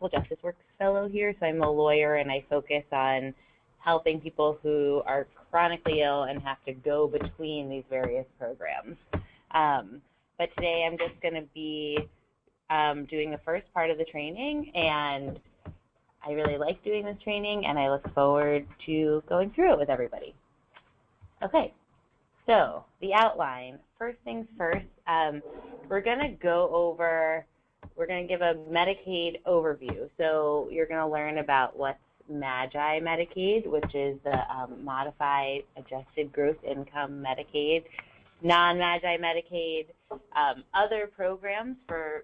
Criminal Justice Work Fellow here, so I'm a lawyer and I focus on helping people who are chronically ill and have to go between these various programs. But today I'm just going to be doing the first part of the training, and I really like doing this training, and I look forward to going through it with everybody. Okay, so the outline. First things first, we're going to give a Medicaid overview. So you're going to learn about what's MAGI Medicaid, which is the Modified Adjusted Gross Income Medicaid, non-MAGI Medicaid, other programs for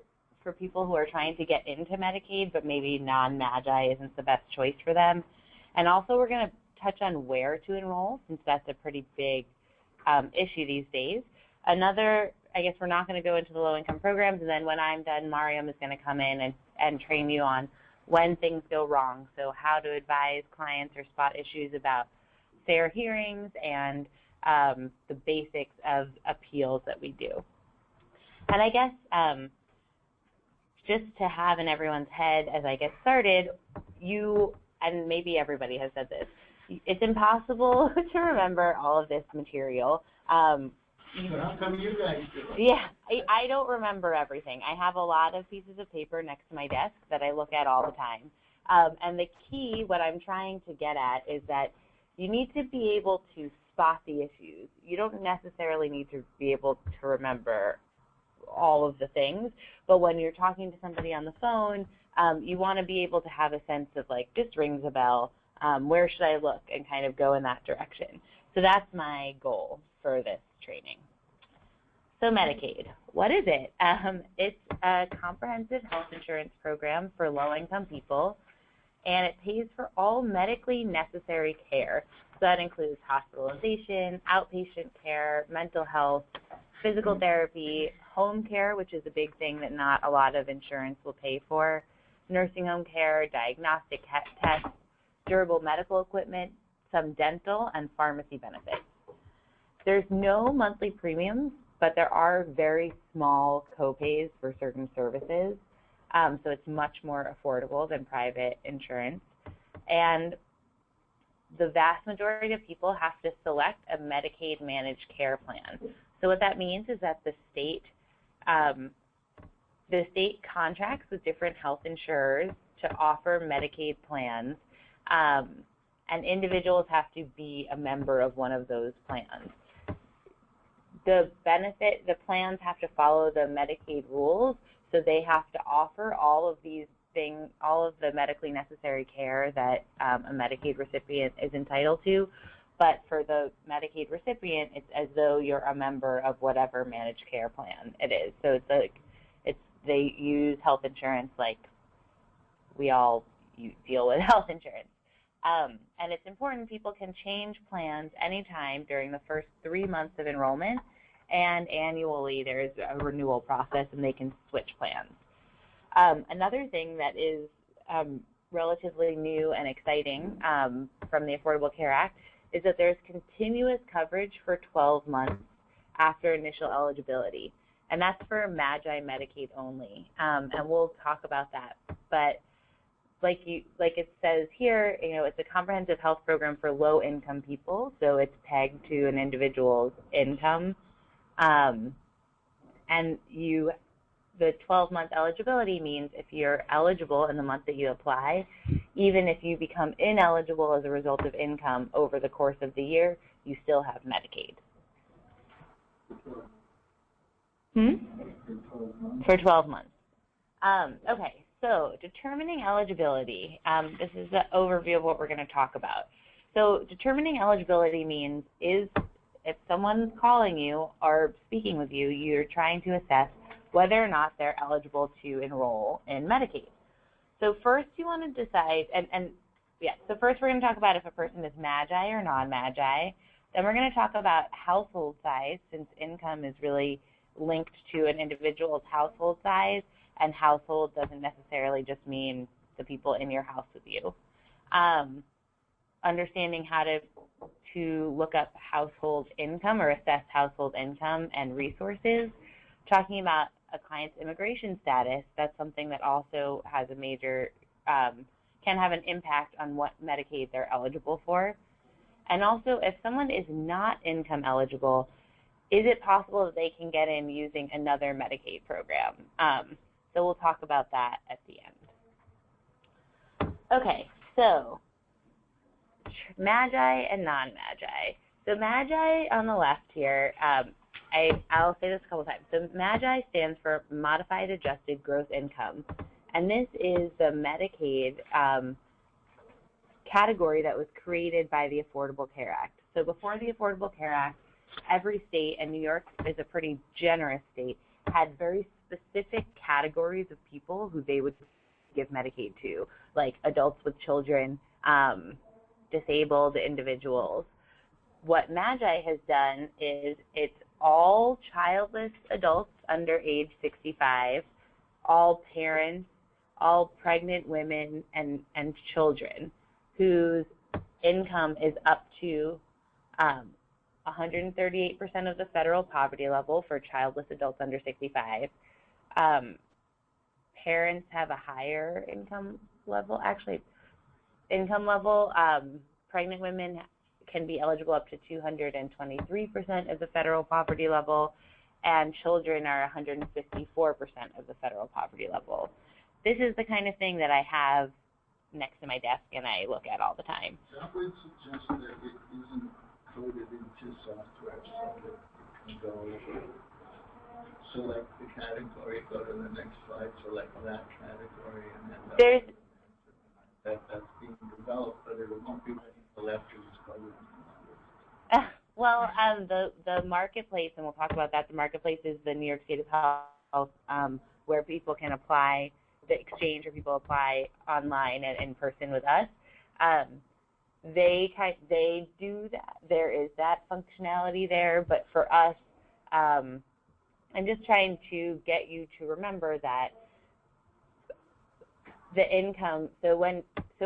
people who are trying to get into Medicaid, but maybe non-MAGI isn't the best choice for them. And also we're going to touch on where to enroll, since that's a pretty big issue these days. I guess we're not going to go into the low-income programs, and then when I'm done, Mariam is going to come in and train you on when things go wrong, so how to advise clients or spot issues about fair hearings and the basics of appeals that we do. And I guess just to have in everyone's head as I get started, and maybe everybody has said this, it's impossible to remember all of this material. How come you guys do? Yeah, I don't remember everything. I have a lot of pieces of paper next to my desk that I look at all the time. And the key, what I'm trying to get at, is that you need to be able to spot the issues. You don't necessarily need to be able to remember all of the things, but when you're talking to somebody on the phone, you want to be able to have a sense of, like, this rings a bell, where should I look, and kind of go in that direction. So that's my goal for this training. So Medicaid, what is it? It's a comprehensive health insurance program for low-income people, and it pays for all medically necessary care. So that includes hospitalization, outpatient care, mental health, physical therapy, home care, which is a big thing that not a lot of insurance will pay for, nursing home care, diagnostic tests, durable medical equipment, some dental, and pharmacy benefits. There's no monthly premiums, but there are very small copays for certain services, so it's much more affordable than private insurance. And the vast majority of people have to select a Medicaid managed care plan. So what that means is that the state contracts with different health insurers to offer Medicaid plans, and individuals have to be a member of one of those plans. The plans have to follow the Medicaid rules, so they have to offer all of these things, all of the medically necessary care that a Medicaid recipient is entitled to. But for the Medicaid recipient, it's as though you're a member of whatever managed care plan it is. So they use health insurance like we all deal with health insurance. And it's important people can change plans anytime during the first 3 months of enrollment, and annually there's a renewal process and they can switch plans. Another thing that is relatively new and exciting from the Affordable Care Act is that there's continuous coverage for 12 months after initial eligibility, and that's for MAGI Medicaid only, and we'll talk about that. But like it says here, it's a comprehensive health program for low-income people, so it's pegged to an individual's income, and the 12-month eligibility means if you're eligible in the month that you apply, even if you become ineligible as a result of income over the course of the year, you still have Medicaid. For 12 months. Okay, so determining eligibility. This is the overview of what we're going to talk about. So determining eligibility means if someone's calling you or speaking with you, you're trying to assess whether or not they're eligible to enroll in Medicaid. So first you want to decide, so first we're going to talk about if a person is MAGI or non-MAGI. Then we're going to talk about household size, since income is really linked to an individual's household size, and household doesn't necessarily just mean the people in your house with you. Understanding how to look up household income or assess household income and resources. Talking about a client's immigration status, that's something that also has a major can have an impact on what Medicaid they're eligible for. And also, if someone is not income eligible, is it possible that they can get in using another Medicaid program? So we'll talk about that at the end. Okay, so Magi and non-Magi. So Magi on the left here, I'll say this a couple times. So Magi stands for Modified Adjusted Gross Income, and this is the Medicaid category that was created by the Affordable Care Act. So before the Affordable Care Act, every state, and New York is a pretty generous state, had very specific categories of people who they would give Medicaid to, like adults with children, disabled individuals. What Magi has done is it's all childless adults under age 65, all parents, all pregnant women and children whose income is up to 138% of the federal poverty level for childless adults under 65. Parents have a higher income level. Actually, pregnant women can be eligible up to 223% of the federal poverty level, and children are 154% of the federal poverty level. This is the kind of thing that I have next to my desk and I look at all the time. That would suggest that it isn't coded into software so that it can go, select the category, go to the next slide, select that category, and then that's being developed, but it won't be ready until after it's coded. Well, the marketplace, and we'll talk about that, the marketplace is the New York State of Health, where people can apply, the exchange where people apply online and in person with us. They do that. There is that functionality there, but for us, I'm just trying to get you to remember that the income, so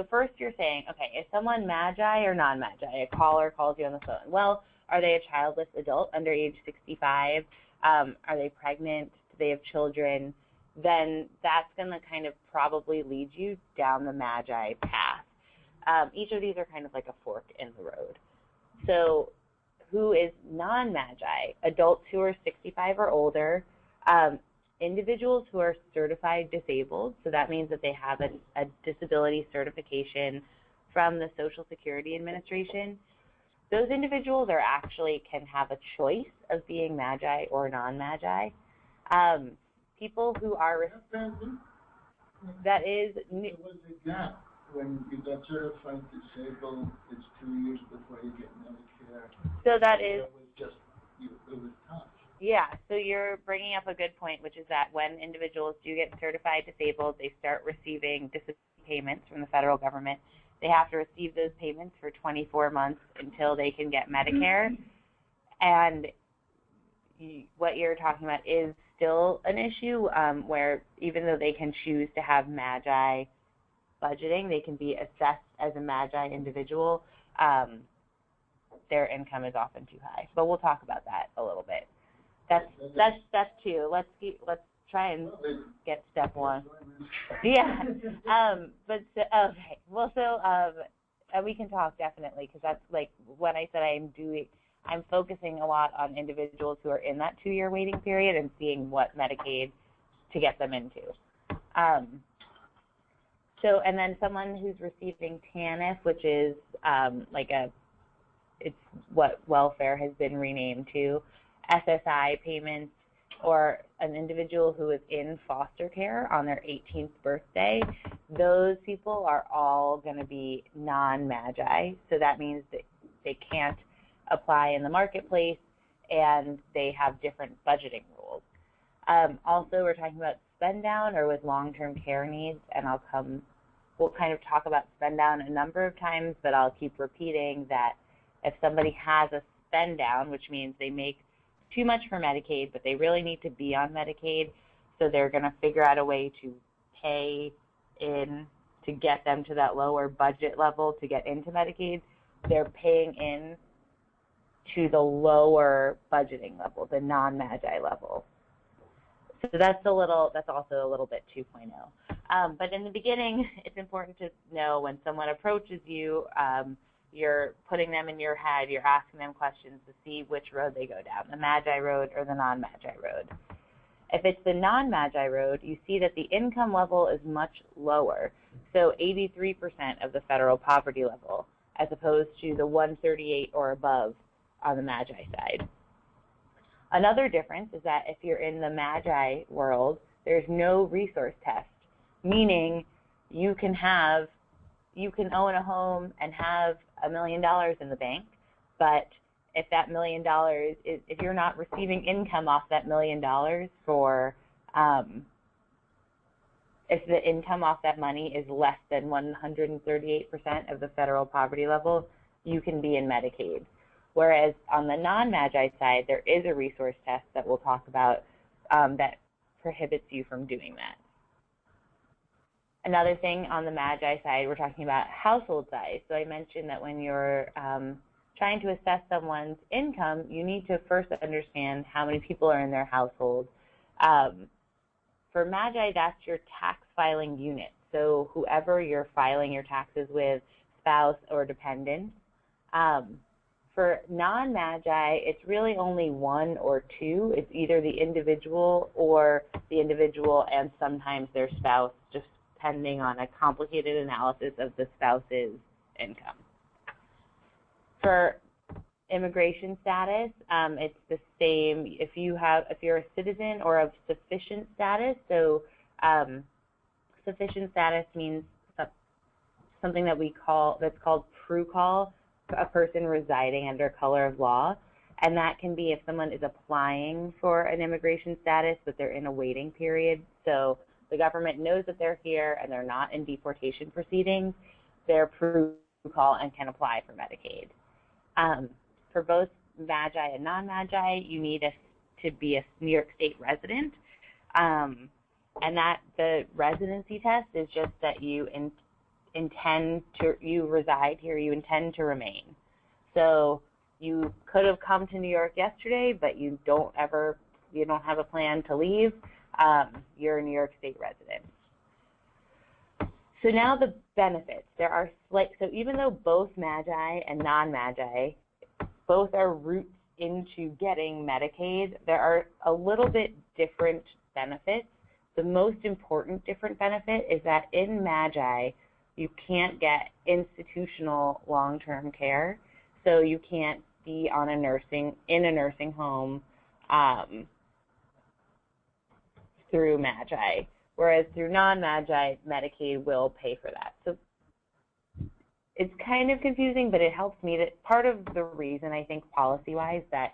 first you're saying, okay, is someone Magi or non-Magi? A caller calls you on the phone. Well, are they a childless adult under age 65? Are they pregnant? Do they have children? Then that's going to kind of probably lead you down the Magi path. Each of these are kind of like a fork in the road. So who is non-Magi? Adults who are 65 or older, individuals who are certified disabled, so that means that they have a disability certification from the Social Security Administration. Those individuals can have a choice of being Magi or non-Magi. People who are, that is... There was a gap. When you get certified disabled, it's 2 years before you get Medicare. So that is... It was tough. Yeah, so you're bringing up a good point, which is that when individuals do get certified disabled, they start receiving disability payments from the federal government. They have to receive those payments for 24 months until they can get Medicare. And what you're talking about is still an issue where even though they can choose to have Magi budgeting, they can be assessed as a Magi individual. Their income is often too high. But we'll talk about that a little bit. That's step two. Let's try and get step one. Yeah. Okay. Well, so we can talk definitely, because that's like when I said I'm focusing a lot on individuals who are in that 2-year waiting period and seeing what Medicaid to get them into. And then someone who's receiving TANF, which is it's what welfare has been renamed to, SSI payments, or an individual who is in foster care on their 18th birthday, those people are all going to be non-Magi. So that means that they can't apply in the marketplace and they have different budgeting rules. Also, we're talking about spend down or with long-term care needs, and we'll kind of talk about spend down a number of times, but I'll keep repeating that if somebody has a spend down, which means they make too much for Medicaid, but they really need to be on Medicaid, so they're going to figure out a way to pay in to get them to that lower budget level to get into Medicaid. They're paying in to the lower budgeting level, the non-Magi level. So that's also a little bit 2.0. But in the beginning, it's important to know when someone approaches you, you're putting them in your head, you're asking them questions to see which road they go down, the Magi road or the non-Magi road. If it's the non-Magi road, you see that the income level is much lower, so 83% of the federal poverty level, as opposed to the 138 or above on the Magi side. Another difference is that if you're in the Magi world, there's no resource test, meaning you can own a home and have $1 million in the bank, but if that $1 million if you're not receiving income off that $1 million if the income off that money is less than 138% of the federal poverty level, you can be in Medicaid. Whereas on the non-Magi side, there is a resource test that we'll talk about that prohibits you from doing that. Another thing on the Magi side, we're talking about household size. So I mentioned that when you're trying to assess someone's income, you need to first understand how many people are in their household. For Magi, that's your tax filing unit. So whoever you're filing your taxes with, spouse or dependent. For non-Magi, it's really only one or two. It's either the individual or the individual and sometimes their spouse, just depending on a complicated analysis of the spouse's income. For immigration status, it's the same if you're a citizen or of sufficient status. So sufficient status means something that's called PRU-call, a person residing under color of law, and that can be if someone is applying for an immigration status but they're in a waiting period. So the government knows that they're here and they're not in deportation proceedings, they're PRU-call and can apply for Medicaid. For both Magi and non-Magi, you need to be a New York State resident, and that the residency test is just that you you reside here, you intend to remain. So you could have come to New York yesterday, but you don't have a plan to leave. You're a New York State resident. So now the benefits. So even though both Magi and non-Magi, both are routes into getting Medicaid, there are a little bit different benefits. The most important different benefit is that in Magi, you can't get institutional long-term care, so you can't be in a nursing home through Magi, whereas through non-Magi, Medicaid will pay for that. So it's kind of confusing, but it helps me that part of the reason I think policy-wise that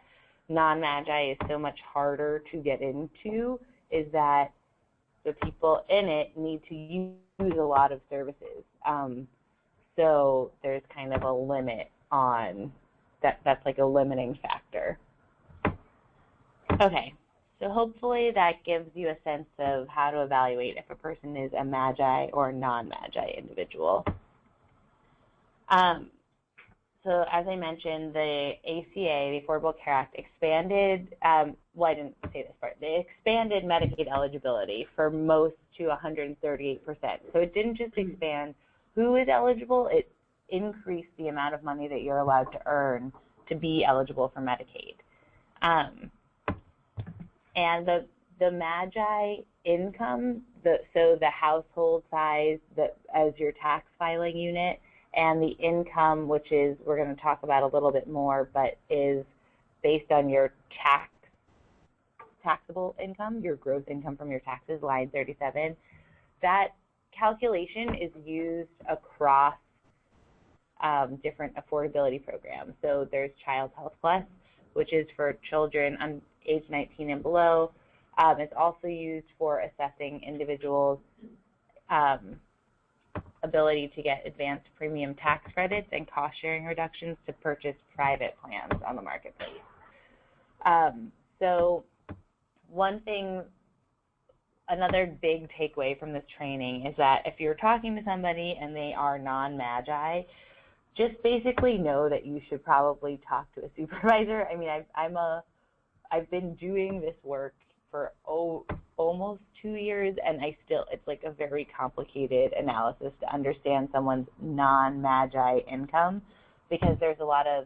non-Magi is so much harder to get into is that the people in it need to use a lot of services. So there's kind of a limit on that. That's like a limiting factor. Okay, so hopefully that gives you a sense of how to evaluate if a person is a Magi or non-Magi individual. So as I mentioned, the ACA, the Affordable Care Act, expanded, well, I didn't say this part, they expanded Medicaid eligibility for most to 138%. So it didn't just expand who is eligible, it increased the amount of money that you're allowed to earn to be eligible for Medicaid. And the Magi income, so the household size as your tax filing unit, and the income, which is, we're going to talk about a little bit more, but is based on your taxable income, your gross income from your taxes, line 37. That calculation is used across different affordability programs. So there's Child Health Plus, which is for children age 19 and below. It's also used for assessing individuals' ability to get advanced premium tax credits and cost-sharing reductions to purchase private plans on the marketplace. So another big takeaway from this training is that if you're talking to somebody and they are non-Magi, just basically know that you should probably talk to a supervisor. I mean, I've been doing this work for almost almost 2 years, and it's like a very complicated analysis to understand someone's non-MAGI income, because there's a lot of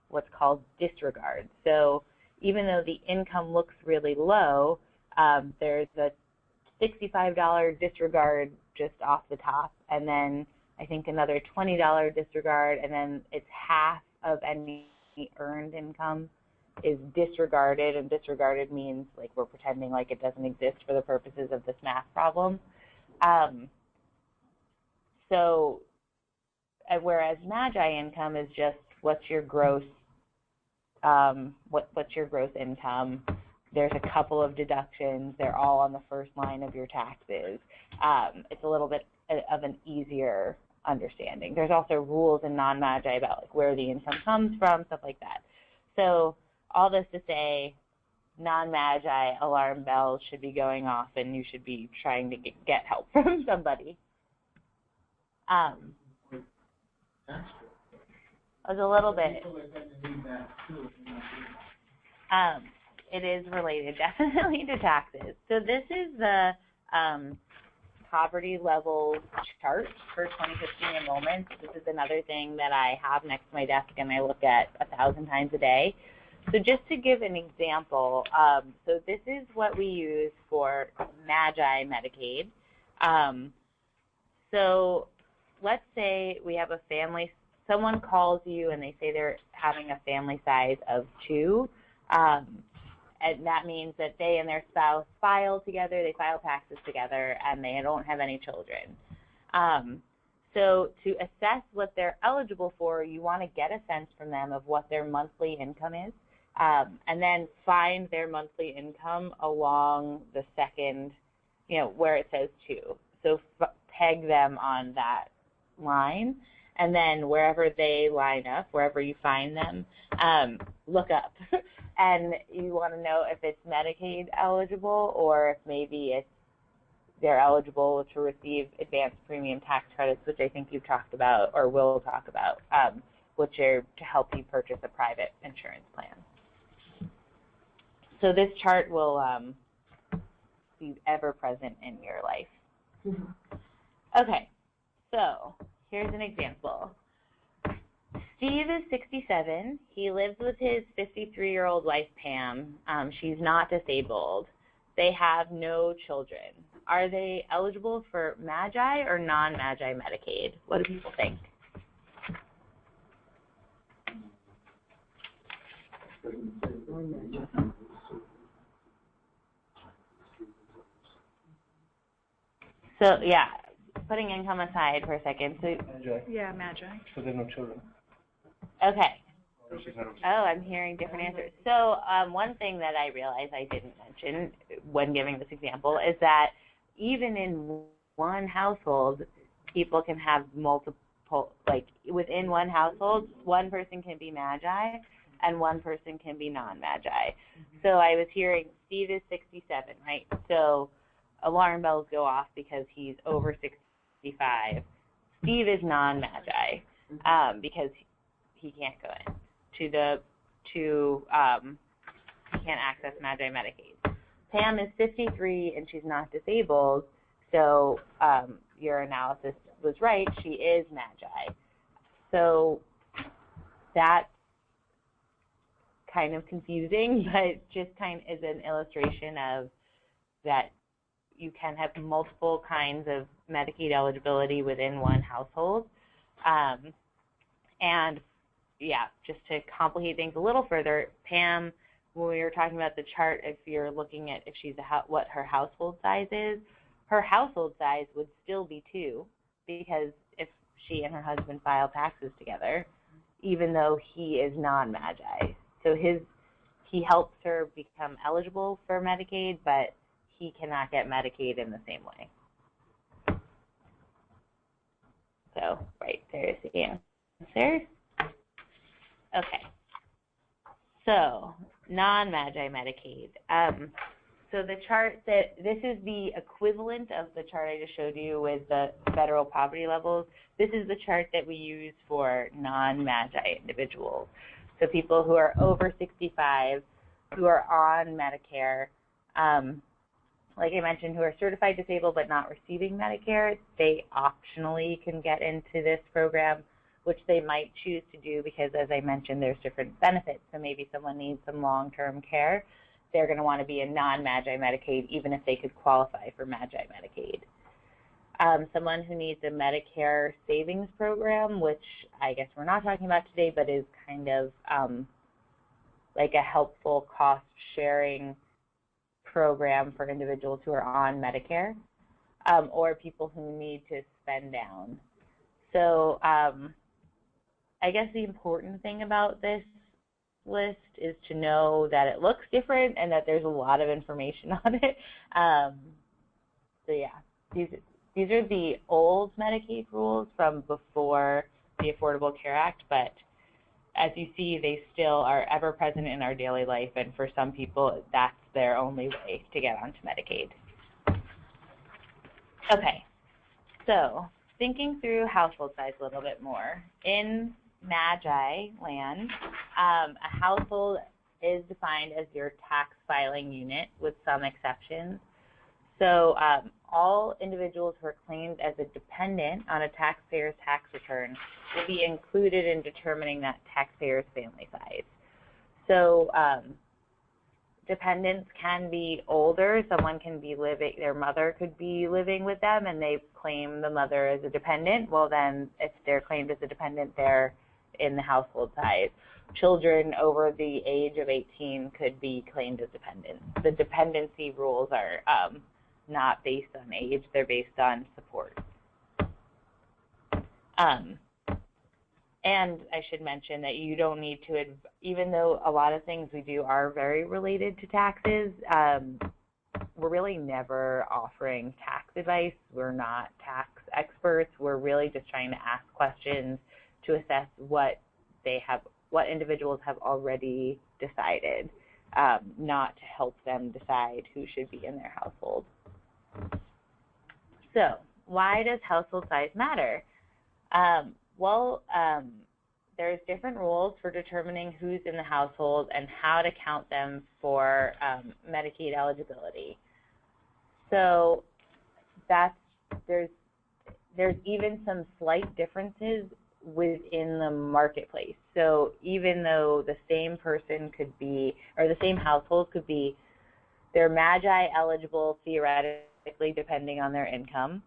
what's called disregard. So even though the income looks really low, there's a $65 disregard just off the top, and then I think another $20 disregard, and then it's half of any earned income is disregarded, and disregarded means like we're pretending like it doesn't exist for the purposes of this math problem. Whereas MAGI income is just what's your gross what's your gross income. There's a couple of deductions. They're all on the first line of your taxes. It's a little bit of an easier understanding. There's also rules in non-MAGI about like where the income comes from, stuff like that. So all this to say, non-MAGI alarm bells should be going off, and you should be trying to get help from somebody. It was a little bit. It is related definitely to taxes. So this is the poverty level chart for 2015 enrollments. This is another thing that I have next to my desk and I look at 1,000 times a day. So just to give an example, so this is what we use for MAGI Medicaid. So let's say we have a family, someone calls you and they say they're having a family size of 2. And that means that they and their spouse file together, they file taxes together, and they don't have any children. So to assess what they're eligible for, you want to get a sense from them of what their monthly income is, and then find their monthly income along the second, where it says 2. So peg them on that line, and then wherever they line up, wherever you find them, look up. And you want to know if it's Medicaid eligible, or if maybe they're eligible to receive advanced premium tax credits, which I think you've talked about or will talk about, which are to help you purchase a private insurance plan. So this chart will be ever present in your life. Okay, so here's an example. Steve is 67. He lives with his 53-year-old wife, Pam. She's not disabled. They have no children. Are they eligible for MAGI or non-MAGI Medicaid? What do people think? So, yeah, putting income aside for a second. So, yeah, MAGI. So they have no children. Okay. Oh, I'm hearing different answers. So one thing that I realized I didn't mention when giving this example is that even in one household, people can have multiple, like within one household, one person can be MAGI and one person can be non-MAGI. So I was hearing Steve is 67, right? So alarm bells go off because he's over 65. Steve is non-MAGI because he can't go in he can't access MAGI Medicaid. Pam is 53 and she's not disabled, so your analysis was right, she is MAGI. So that's kind of confusing, but just kind of is an illustration of that you can have multiple kinds of Medicaid eligibility within one household. And yeah, just to complicate things a little further, Pam, when we were talking about the chart, if you're looking at if she's what her household size is, her household size would still be 2, because if she and her husband file taxes together, even though he is non-MAGI. So he helps her become eligible for Medicaid, but he cannot get Medicaid in the same way. So, right, there's the answer. Okay, so non-MAGI Medicaid. So the chart this is the equivalent of the chart I just showed you with the federal poverty levels. This is the chart that we use for non-MAGI individuals. So people who are over 65, who are on Medicare, like I mentioned, who are certified disabled but not receiving Medicare, they optionally can get into this program, which they might choose to do because, as I mentioned, there's different benefits. So maybe someone needs some long-term care. They're going to want to be a non-MAGI Medicaid, even if they could qualify for MAGI Medicaid. Someone who needs a Medicare savings program, which I guess we're not talking about today, but is kind of like a helpful cost-sharing program for individuals who are on Medicare, or people who need to spend down. So I guess the important thing about this list is to know that it looks different and that there's a lot of information on it. So yeah, these are the old Medicaid rules from before the Affordable Care Act, but as you see, they still are ever present in our daily life, and for some people, that's their only way to get onto Medicaid. Okay, so thinking through household size a little bit more. In MAGI land, a household is defined as your tax filing unit with some exceptions. So all individuals who are claimed as a dependent on a taxpayer's tax return will be included in determining that taxpayer's family size. So dependents can be older. Someone can be living, their mother could be living with them and they claim the mother as a dependent. Well then, if they're claimed as a dependent, they're in the household size. Children over the age of 18 could be claimed as dependents. The dependency rules are not based on age, they're based on support. And I should mention that you don't need to, even though a lot of things we do are very related to taxes, we're really never offering tax advice. We're not tax experts. We're really just trying to ask questions to assess what individuals have already decided, not to help them decide who should be in their household. So why does household size matter? There's different rules for determining who's in the household and how to count them for Medicaid eligibility. So there's even some slight differences within the marketplace. So even though the same person could be, or the same household could be, they're MAGI eligible theoretically depending on their income,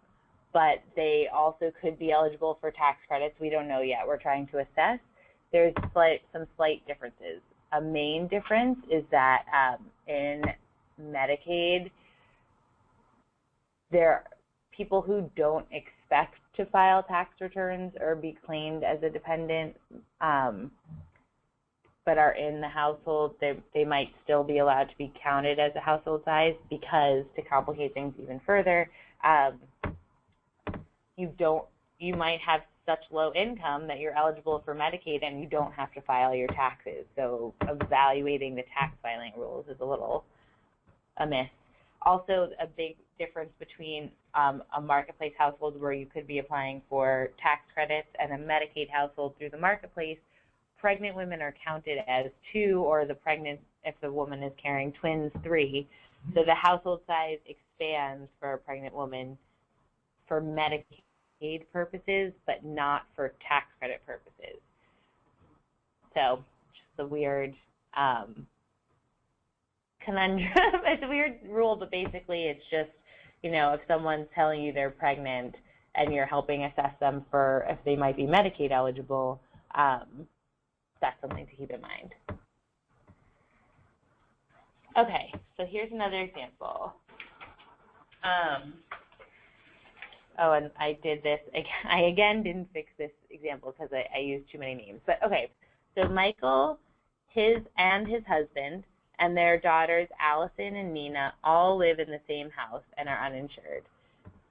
but they also could be eligible for tax credits. We don't know yet. We're trying to assess. There's some slight differences. A main difference is that in Medicaid, there are people who don't expect to file tax returns or be claimed as a dependent, but are in the household, they might still be allowed to be counted as a household size because, to complicate things even further, you might have such low income that you're eligible for Medicaid and you don't have to file your taxes. So evaluating the tax filing rules is a little amiss. Also, a big difference between a marketplace household where you could be applying for tax credits and a Medicaid household through the marketplace, pregnant women are counted as 2, or if the woman is carrying twins, 3. So the household size expands for a pregnant woman for Medicaid purposes, but not for tax credit purposes. So just a weird conundrum. It's a weird rule, but basically it's just, if someone's telling you they're pregnant and you're helping assess them for if they might be Medicaid eligible, that's something to keep in mind. Okay, so here's another example. Oh, and I did this, I again didn't fix this example because I used too many names. But okay, so Michael, his husband, and their daughters, Allison and Nina, all live in the same house and are uninsured.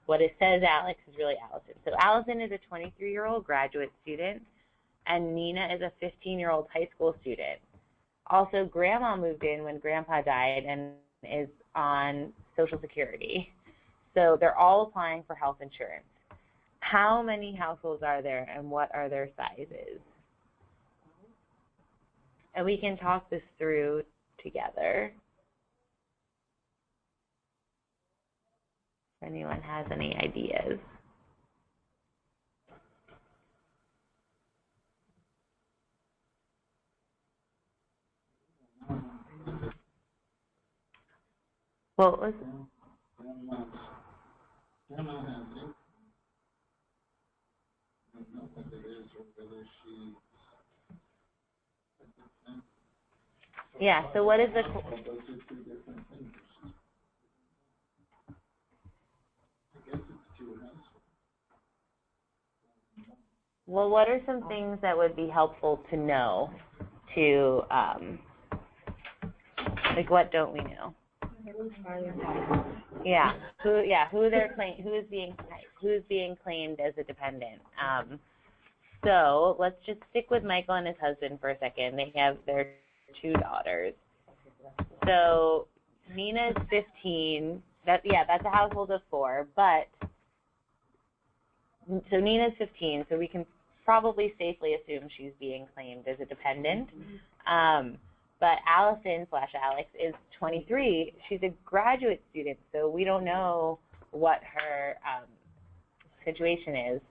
What it says Alex is really Allison. So Allison is a 23-year-old graduate student, and Nina is a 15-year-old high school student. Also, Grandma moved in when Grandpa died and is on Social Security. So they're all applying for health insurance. How many households are there, and what are their sizes? And we can talk this through together. If anyone has any ideas. What was Grandma has it. I don't know what it is or whether she. Yeah, so what is the... Those are two different things. I guess it's two households. Well, what are some things that would be helpful to know to, like what don't we know? Yeah, who is being claimed as a dependent. So let's just stick with Michael and his husband for a second. They have their 2 daughters. So Nina's 15. That's a household of 4. But so Nina's 15. So we can probably safely assume she's being claimed as a dependent. But Allison/Alex is 23. She's a graduate student, so we don't know what her situation is.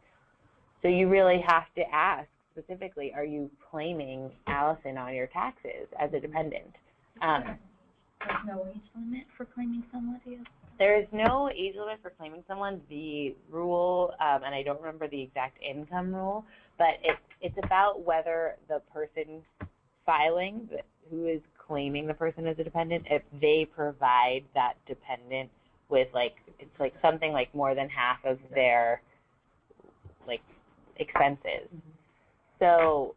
So you really have to ask specifically, are you claiming Allison on your taxes as a dependent? There's no age limit for claiming somebody else? There is no age limit for claiming someone. The rule, and I don't remember the exact income rule, but it's about whether the person filing, who is claiming the person as a dependent, if they provide that dependent with it's like something like more than half of their expenses. So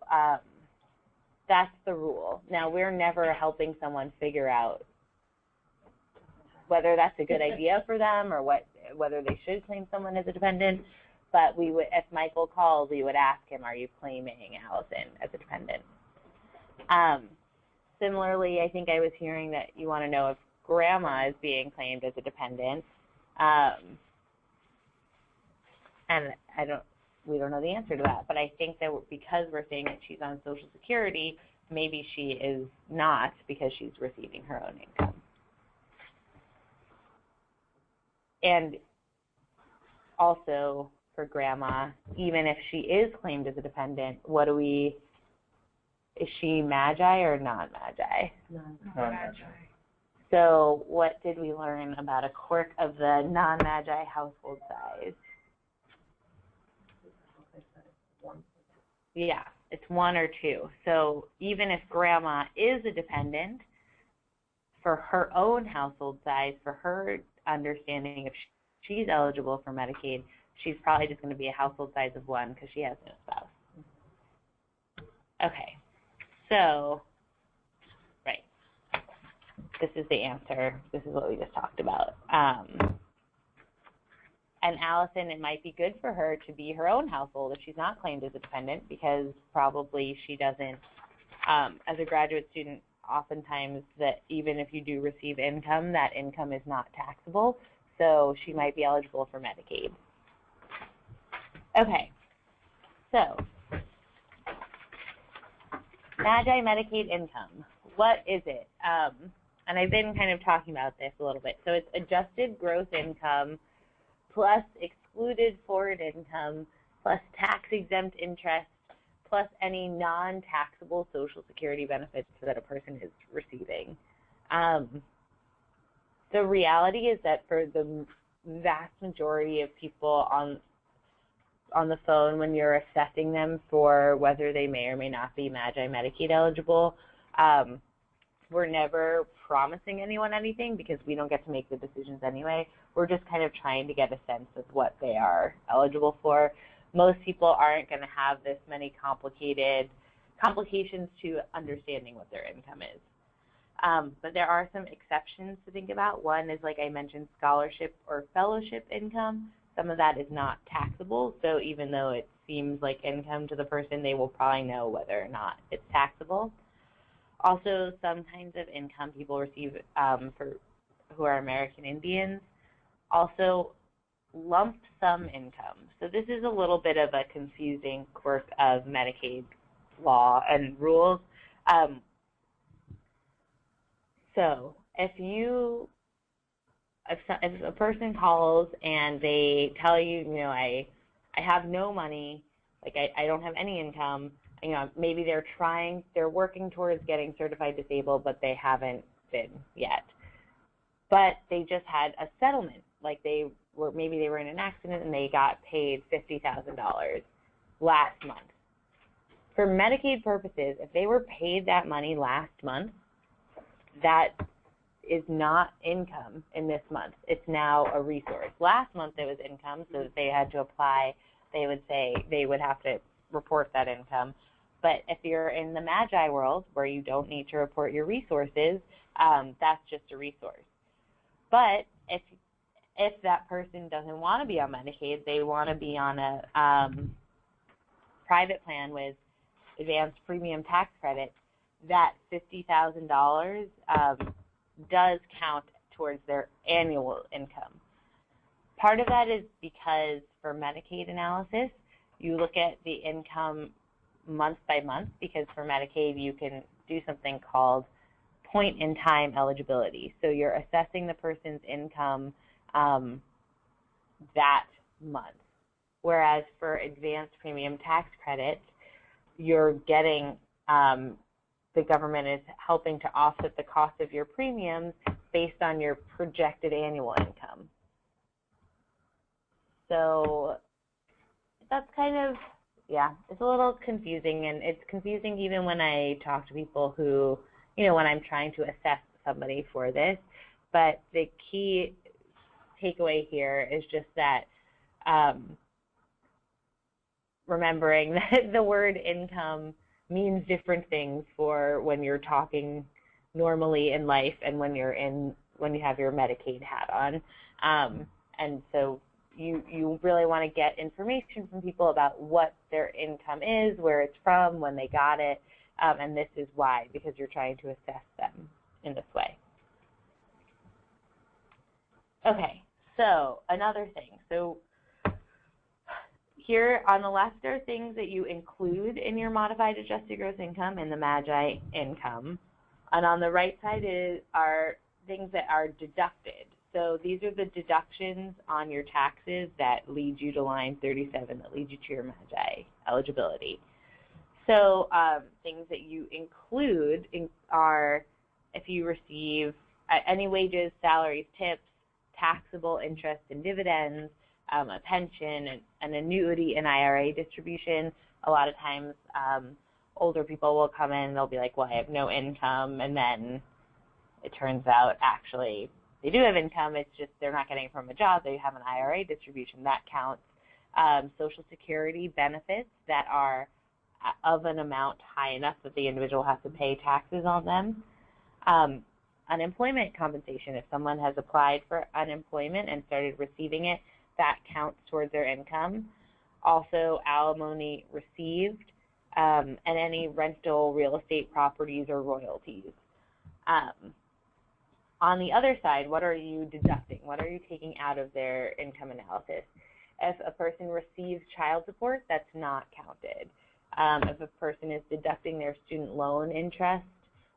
that's the rule. Now, we're never helping someone figure out whether that's a good idea for them or whether they should claim someone as a dependent. But we would, if Michael called, we would ask him, are you claiming Allison as a dependent? Similarly, I think I was hearing that you want to know if Grandma is being claimed as a dependent. And we don't know the answer to that, but I think that because we're saying that she's on Social Security, maybe she is not because she's receiving her own income. And also for Grandma, even if she is claimed as a dependent, is she Magi or non-Magi? Non-Magi. So what did we learn about a quirk of the non-Magi household size? Yeah, it's 1 or 2. So even if Grandma is a dependent, for her own household size, for her understanding if she's eligible for Medicaid, she's probably just going to be a household size of 1 because she has no spouse. Okay, so, right, this is the answer. This is what we just talked about. And Allison, it might be good for her to be her own household if she's not claimed as a dependent, because probably she doesn't, as a graduate student, oftentimes that even if you do receive income, that income is not taxable, so she might be eligible for Medicaid. Okay, so Magi Medicaid income, what is it? And I've been kind of talking about this a little bit. So it's adjusted gross income plus excluded foreign income plus tax-exempt interest plus any non-taxable Social Security benefits that a person is receiving. The reality is that for the vast majority of people on the phone, when you're assessing them for whether they may or may not be Magi Medicaid eligible, we're never promising anyone anything because we don't get to make the decisions anyway. We're just kind of trying to get a sense of what they are eligible for. Most people aren't going to have this many complications to understanding what their income is. But there are some exceptions to think about. One is, like I mentioned, scholarship or fellowship income. Some of that is not taxable, so even though it seems like income to the person, they will probably know whether or not it's taxable. Also, some kinds of income people receive who are American Indians. Also, lump sum income. So this is a little bit of a confusing quirk of Medicaid law and rules. So if you if a person calls and they tell you, you know, I have no money, like I don't have any income, you know, maybe they're working towards getting certified disabled, but they haven't been yet. But they just had a settlement, like maybe they were in an accident and they got paid $50,000 last month. For Medicaid purposes, if they were paid that money last month, that is not income in this month. It's now a resource. Last month it was income, so that they had to apply, they would have to report that income. But if you're in the Magi world where you don't need to report your resources, that's just a resource. But if that person doesn't want to be on Medicaid, they want to be on a private plan with advanced premium tax credit, that $50,000 does count towards their annual income. Part of that is because for Medicaid analysis, you look at the income month by month, because for Medicaid you can do something called point-in-time eligibility. So you're assessing the person's income that month. Whereas for advanced premium tax credit, you're getting, the government is helping to offset the cost of your premiums based on your projected annual income. So that's kind of, yeah, it's a little confusing, and it's confusing even when I talk to people who, you know, when I'm trying to assess somebody for this. But the key takeaway here is just that remembering that the word income means different things for when you're talking normally in life and when you have your Medicaid hat on. And so you really want to get information from people about what their income is, where it's from, when they got it, and this is why, because you're trying to assess them in this way. Okay, so another thing. So here on the left are things that you include in your modified adjusted gross income and the Magi income. And on the right side are things that are deducted. So these are the deductions on your taxes that lead you to line 37, that lead you to your Magi eligibility. So things that you include are if you receive any wages, salaries, tips, taxable interest and dividends, a pension, an annuity, an IRA distribution. A lot of times older people will come in and they'll be like, well, I have no income, and then it turns out actually they do have income, it's just they're not getting it from a job, they have an IRA distribution, that counts. Social Security benefits that are of an amount high enough that the individual has to pay taxes on them. Unemployment compensation, if someone has applied for unemployment and started receiving it, that counts towards their income. Also, alimony received, and any rental real estate properties or royalties. On the other side, what are you deducting? What are you taking out of their income analysis? If a person receives child support, that's not counted. If a person is deducting their student loan interest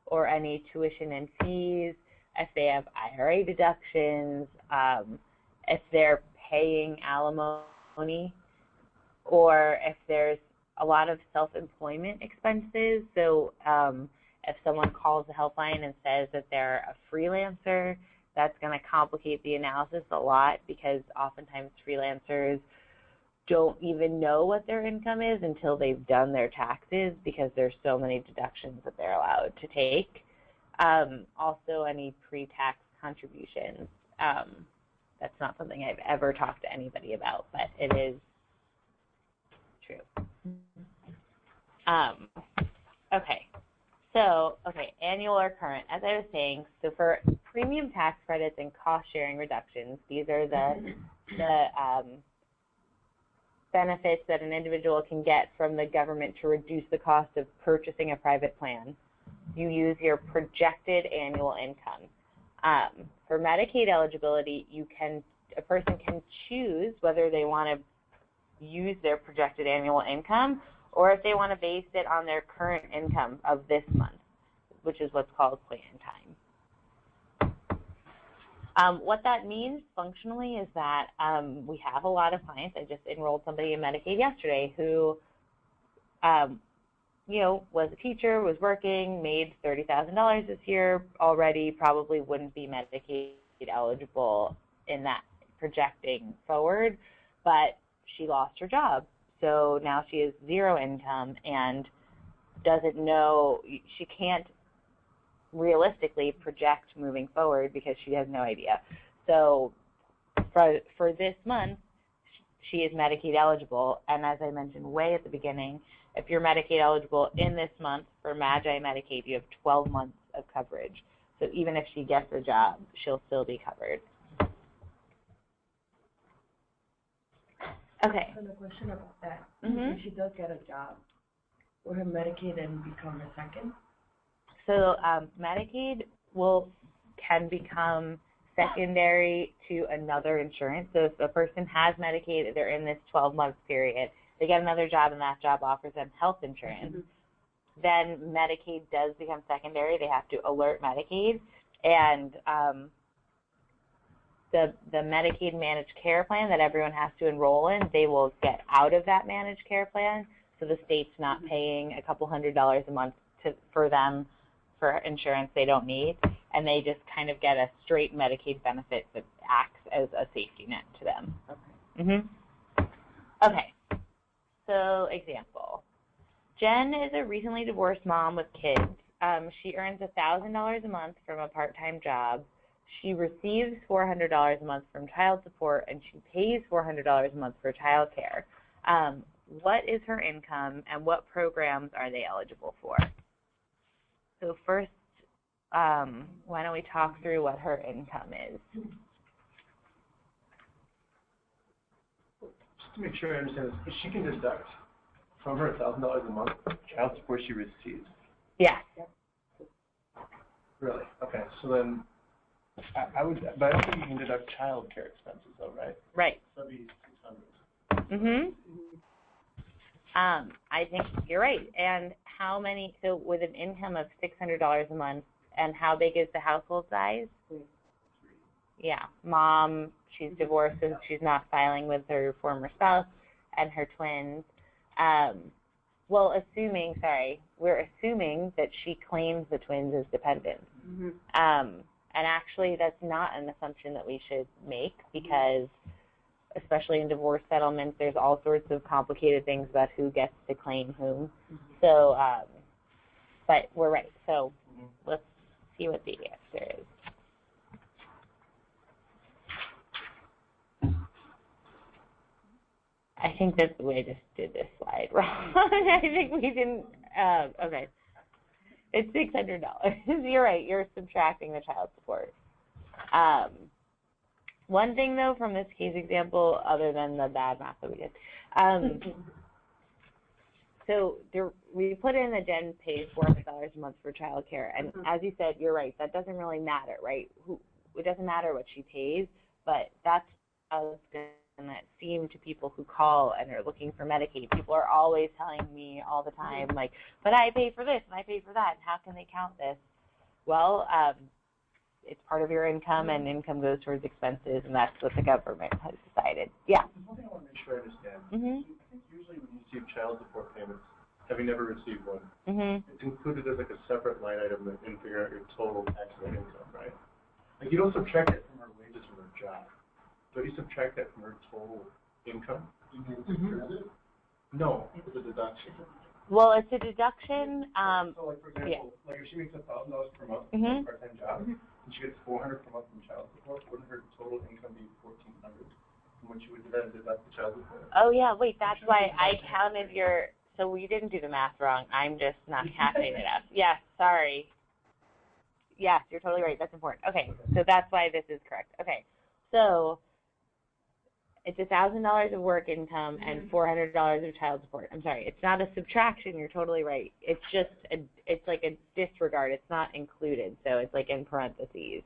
or any tuition and fees, if they have IRA deductions, if they're paying alimony, or if there's a lot of self-employment expenses. So if someone calls the helpline and says that they're a freelancer, that's going to complicate the analysis a lot, because oftentimes freelancers don't even know what their income is until they've done their taxes, because there's so many deductions that they're allowed to take. Also, any pre-tax contributions. That's not something I've ever talked to anybody about, but it is true. Okay, annual or current. As I was saying, so for premium tax credits and cost-sharing reductions, these are the benefits that an individual can get from the government to reduce the cost of purchasing a private plan. You use your projected annual income. For Medicaid eligibility, a person can choose whether they want to use their projected annual income or if they want to base it on their current income of this month, which is what's called plan time. What that means functionally is that we have a lot of clients. I just enrolled somebody in Medicaid yesterday who, was a teacher, was working, made $30,000 this year already, probably wouldn't be Medicaid eligible in that projecting forward, but she lost her job. So now she has zero income and doesn't know, she can't realistically project moving forward because she has no idea. So for this month, she is Medicaid eligible, and as I mentioned way at the beginning, if you're Medicaid eligible in this month for Magi Medicaid, you have 12 months of coverage. So even if she gets a job, she'll still be covered. Okay. I have a question about that. Mm-hmm. If she does get a job, will her Medicaid then become her second? So Medicaid can become secondary to another insurance. So if a person has Medicaid, they're in this 12-month period, they get another job and that job offers them health insurance, then Medicaid does become secondary. They have to alert Medicaid, and the Medicaid managed care plan that everyone has to enroll in, they will get out of that managed care plan, so the state's not paying a couple $100s a month for them for insurance they don't need, and they just kind of get a straight Medicaid benefit that acts as a safety net to them. Okay. Okay. So, example. Jen is a recently divorced mom with kids. She earns $1,000 a month from a part-time job. She receives $400 a month from child support, and she pays $400 a month for child care. What is her income, and what programs are they eligible for? So first, why don't we talk through what her income is? Just to make sure I understand this, she can deduct from her $1,000 a month child support she receives? Yeah. Really? Okay. So then, I would, but I don't think you can deduct child care expenses, though, right? Right. So that'd be $600. I think you're right. And how many? So with an income of $600 a month, and how big is the household size? 3. Yeah. Mom, she's divorced, so she's not filing with her former spouse, and her twins. We're assuming that she claims the twins as dependents. And actually, that's not an assumption that we should make, because especially in divorce settlements, there's all sorts of complicated things about who gets to claim whom. So, but we're right. So let's see what the answer is. I think that's the way I just did this slide wrong. I think we didn't, okay. It's $600. You're right, you're subtracting the child support. One thing, though, from this case example, other than the bad math that we did, so we put in that Jen pays $400 a month for child care, and as you said, you're right, that doesn't really matter, right? It doesn't matter what she pays, but that's going to seem to people who call and are looking for Medicaid. People are always telling me all the time, like, but I pay for this and I pay for that, and how can they count this? Well, it's part of your income, and income goes towards expenses, and that's what the government has decided. Yeah. One thing I want to make sure I understand. I think usually when you receive child support payments, having never received one, it's included as like a separate line item in figuring out your total taxable income, right? Like you don't subtract it from her wages from her job, but you subtract that from her total income. No, it's a deduction. Well, it's a deduction. So, like for example, like if she makes $1,000 per month from a part-time job, and she gets $400 per month from child support, wouldn't her total income be $1,400 from when she would then deduct the child support? Oh yeah, wait, that's why I counted your. So we didn't do the math wrong. I'm just not counting it up. Yes, sorry. Yes, you're totally right. That's important. Okay, so that's why this is correct. Okay, so it's $1,000 of work income and $400 of child support. I'm sorry, it's not a subtraction. You're totally right. It's just it's like a disregard. It's not included, so it's like in parentheses.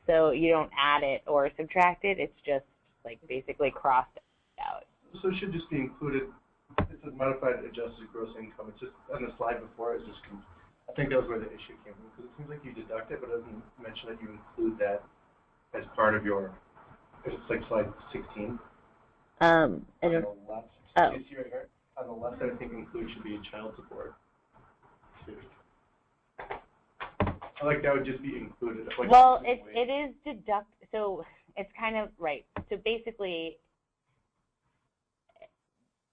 So you don't add it or subtract it. It's just like basically crossed out. So it should just be included. It's a modified adjusted gross income. It's just on the slide before. It's just. I think that was where the issue came from, because it seems like you deduct it, but it doesn't mention that you include that as part of your, it's like slide 16. And on the left, oh. you see right here? On the left, I think include should be child support. I like that would just be included. Like, well, it is so it's kind of, right. So basically,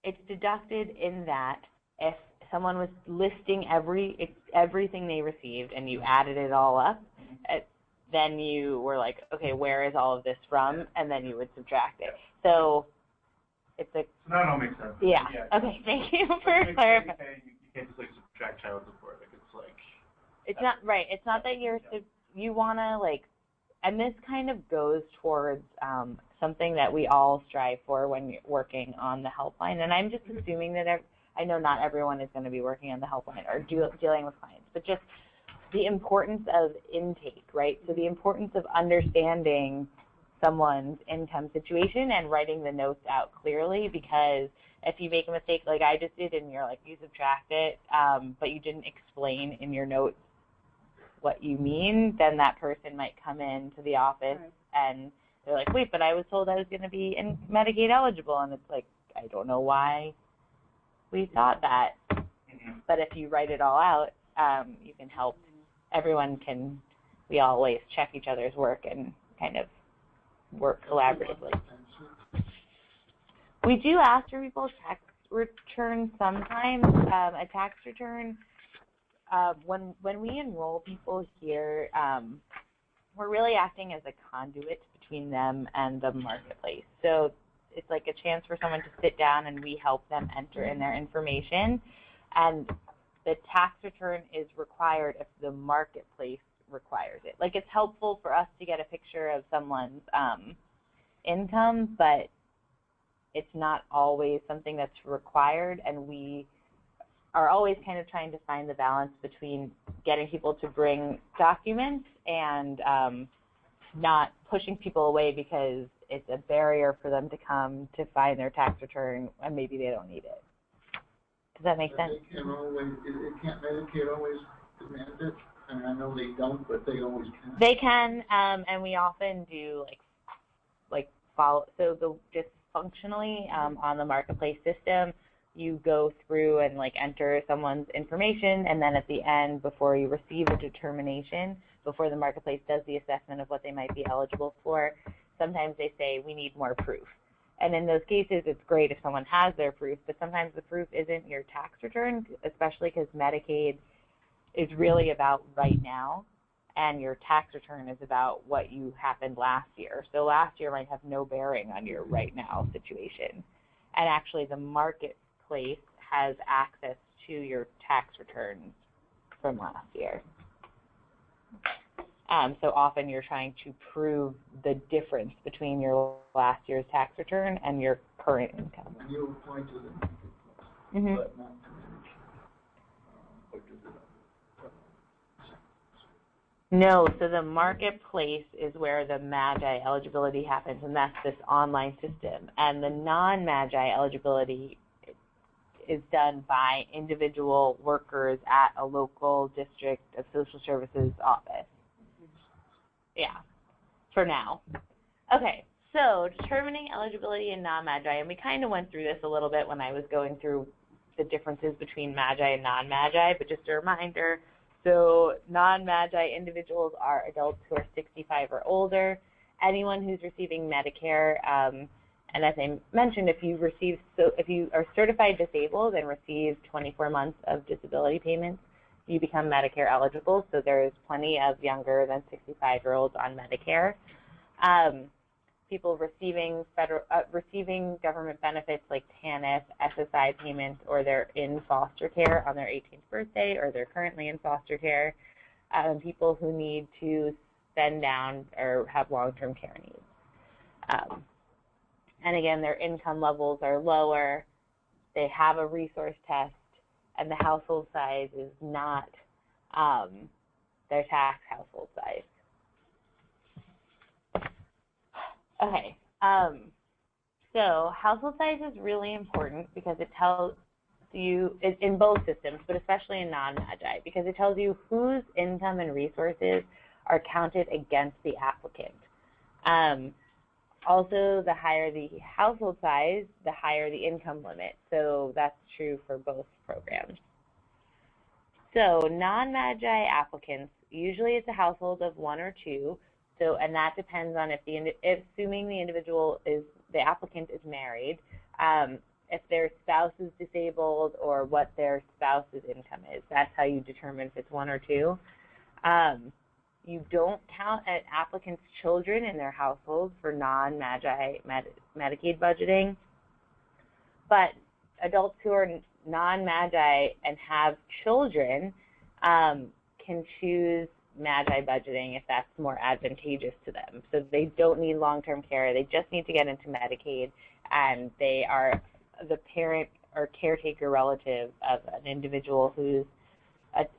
it's deducted in that if someone was listing everything they received and you added it all up, then you were like, okay, where is all of this from? And then you would subtract it. So it's a... So now it all makes sense. Yeah. Okay, thank you for clarifying. You can't just like subtract child support. Like it's like... It's not, right. It's not that you want to like, and this kind of goes towards something that we all strive for when you're working on the helpline. And I'm just assuming that I know not everyone is going to be working on the helpline or dealing with clients, but just the importance of intake, right? So the importance of understanding someone's income situation and writing the notes out clearly, because if you make a mistake like I just did and you're like, you subtract it, but you didn't explain in your notes what you mean, then that person might come into the office and they're like, wait, but I was told I was going to be in Medicaid eligible. And it's like, I don't know why we thought that. But if you write it all out, you can help. We always check each other's work and kind of work collaboratively. We do ask for people's tax returns sometimes. A tax return, when we enroll people here, we're really acting as a conduit between them and the marketplace. So it's like a chance for someone to sit down and we help them enter in their information. And the tax return is required if the marketplace requires it. Like, it's helpful for us to get a picture of someone's income, but it's not always something that's required, and we are always kind of trying to find the balance between getting people to bring documents and not pushing people away because it's a barrier for them to come to find their tax return and maybe they don't need it. Does that make sense? Medicaid always demand it? And I know they don't, but they always can. They can, and we often do like follow. So just functionally on the marketplace system, you go through and like enter someone's information, and then at the end, before you receive a determination, before the marketplace does the assessment of what they might be eligible for, sometimes they say we need more proof. And in those cases, it's great if someone has their proof, but sometimes the proof isn't your tax return, especially because Medicaid is really about right now, and your tax return is about what you happened last year. So last year might have no bearing on your right now situation. And actually the marketplace has access to your tax returns from last year. So often you're trying to prove the difference between your last year's tax return and your current income. And you apply to the marketplace, but not to No, so the marketplace is where the MAGI eligibility happens, and that's this online system. And the non-MAGI eligibility is done by individual workers at a local district of social services office. Yeah, for now. Okay, so determining eligibility in non-MAGI, and we kind of went through this a little bit when I was going through the differences between MAGI and non-MAGI, but just a reminder, so non-MAGI individuals are adults who are 65 or older, anyone who's receiving Medicare, and as I mentioned, if you are certified disabled and receive 24 months of disability payments, you become Medicare eligible. So there's plenty of younger than 65-year-olds on Medicare. People receiving government benefits like TANF, SSI payments, or they're in foster care on their 18th birthday, or they're currently in foster care. People who need to spend down or have long-term care needs. And again, their income levels are lower. They have a resource test, and the household size is not their tax household size. Okay, so household size is really important because it tells you, in both systems, but especially in non-MAGI, because it tells you whose income and resources are counted against the applicant. Also, the higher the household size, the higher the income limit. So that's true for both programs. So non-Magi applicants, usually it's a household of 1 or 2. So, and that depends on assuming the applicant is married, if their spouse is disabled or what their spouse's income is. That's how you determine if it's 1 or 2. You don't count an applicant's children in their household for non-Magi Medicaid budgeting, but adults who are non-Magi and have children can choose Magi budgeting if that's more advantageous to them. So they don't need long-term care, they just need to get into Medicaid, and they are the parent or caretaker relative of an individual who's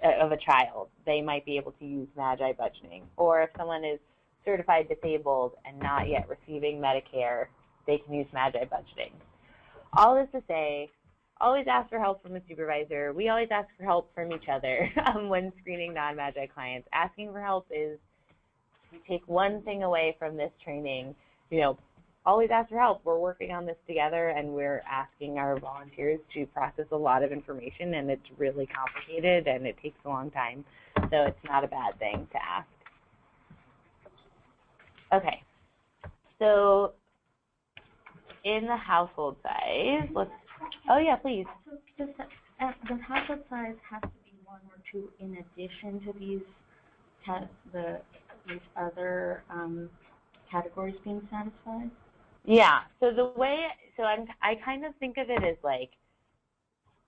of a child. They might be able to use Magi budgeting. Or if someone is certified disabled and not yet receiving Medicare, they can use Magi budgeting. All this to say, always ask for help from a supervisor. We always ask for help from each other when screening non-Magi clients. Asking for help is, you take one thing away from this training, always ask for help. We're working on this together, and we're asking our volunteers to process a lot of information, and it's really complicated, and it takes a long time. So it's not a bad thing to ask. Okay. So in the household size, oh yeah, please. So does household size have to be 1 or 2 in addition to these other categories being satisfied? Yeah. So I kind of think of it as like,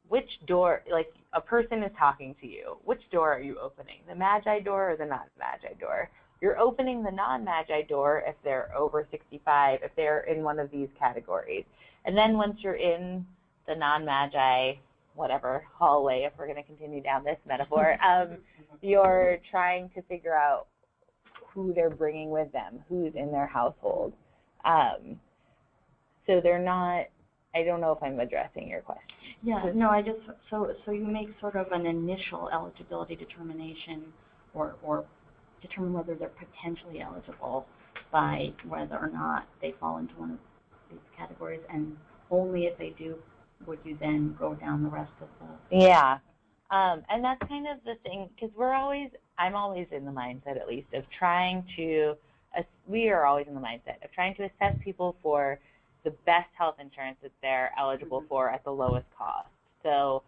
which door, like a person is talking to you, which door are you opening? The Magi door or the non-Magi door? You're opening the non-Magi door if they're over 65, if they're in one of these categories. And then once you're in the non-Magi, whatever, hallway, if we're going to continue down this metaphor, you're trying to figure out who they're bringing with them, who's in their household. So they're not, I don't know if I'm addressing your question. Yeah, no, so you make sort of an initial eligibility determination or determine whether they're potentially eligible by whether or not they fall into one of these categories, and only if they do would you then go down the rest of the... Yeah, and that's kind of the thing, because I'm always in the mindset, at least, of trying to, we are always in the mindset of trying to assess people for the best health insurance that they're eligible for at the lowest cost. So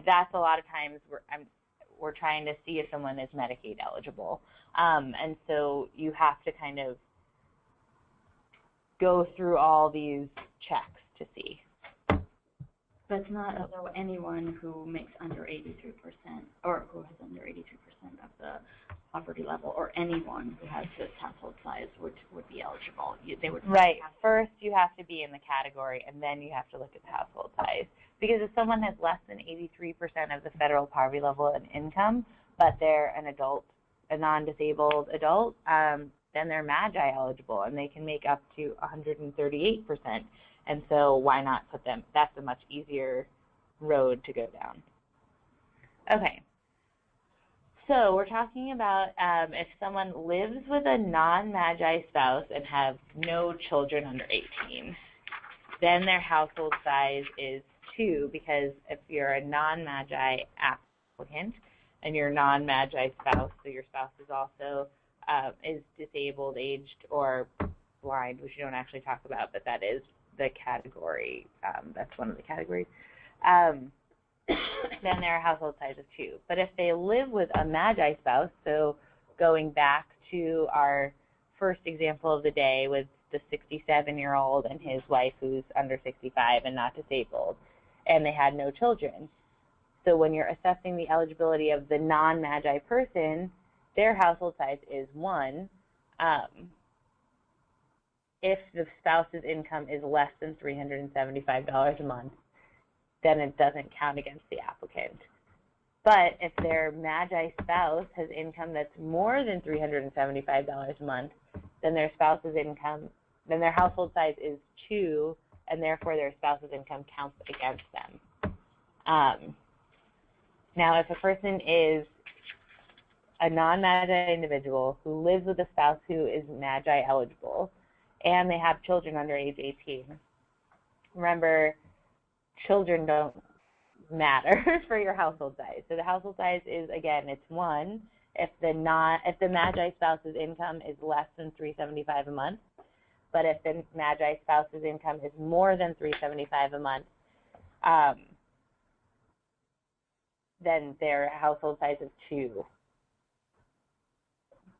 that's a lot of times we're trying to see if someone is Medicaid eligible. And so you have to kind of go through all these checks to see. But it's not anyone who makes under 83% or who has under 83% of the poverty level, or anyone who has this household size would be eligible. They would right. First, you have to be in the category, and then you have to look at the household size. Because if someone has less than 83% of the federal poverty level in income, but they're an adult, a non-disabled adult, then they're Magi eligible, and they can make up to 138%. And so why not put them? That's a much easier road to go down. Okay. So we're talking about if someone lives with a non-Magi spouse and have no children under 18, then their household size is 2, because if you're a non-Magi applicant and your non-Magi spouse, so your spouse is also is disabled, aged, or blind, which you don't actually talk about, but that is the category, that's one of the categories, then their household size is 2. But if they live with a Magi spouse, so going back to our first example of the day with the 67-year-old and his wife who's under 65 and not disabled, and they had no children. So when you're assessing the eligibility of the non-Magi person, their household size is 1. If the spouse's income is less than $375 a month, then it doesn't count against the applicant. But if their Magi spouse has income that's more than $375 a month, then their spouse's income, then their household size is 2, and therefore their spouse's income counts against them. Now, if a person is a non-Magi individual who lives with a spouse who is Magi eligible, and they have children under age 18. Remember, children don't matter for your household size. So the household size is, again, it's 1 if the Magi spouse's income is less than $375 a month, but if the Magi spouse's income is more than $375 a month, then their household size is 2.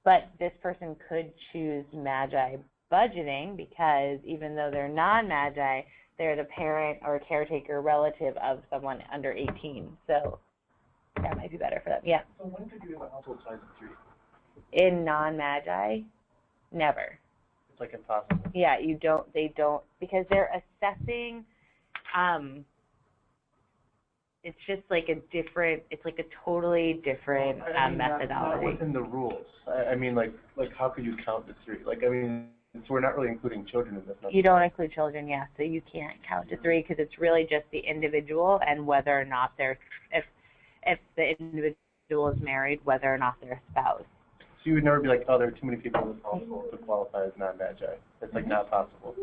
But this person could choose Magi budgeting because even though they're non-Magi, they're the parent or caretaker relative of someone under 18. So that might be better for them. Yeah. So when could you have a household size of 3? In non-Magi, never. It's like impossible. Yeah, they don't, because they're assessing, it's just like it's like a totally different methodology. Not within the rules. I mean, like how could you count to 3? Like, I mean, so we're not really including children in this. You don't include children, yeah, so you can't count to 3 because it's really just the individual and whether or not if the individual is married, whether or not they're a spouse. So you would never be like, oh, there are too many people in this household to qualify as non-Magi. It's like not possible.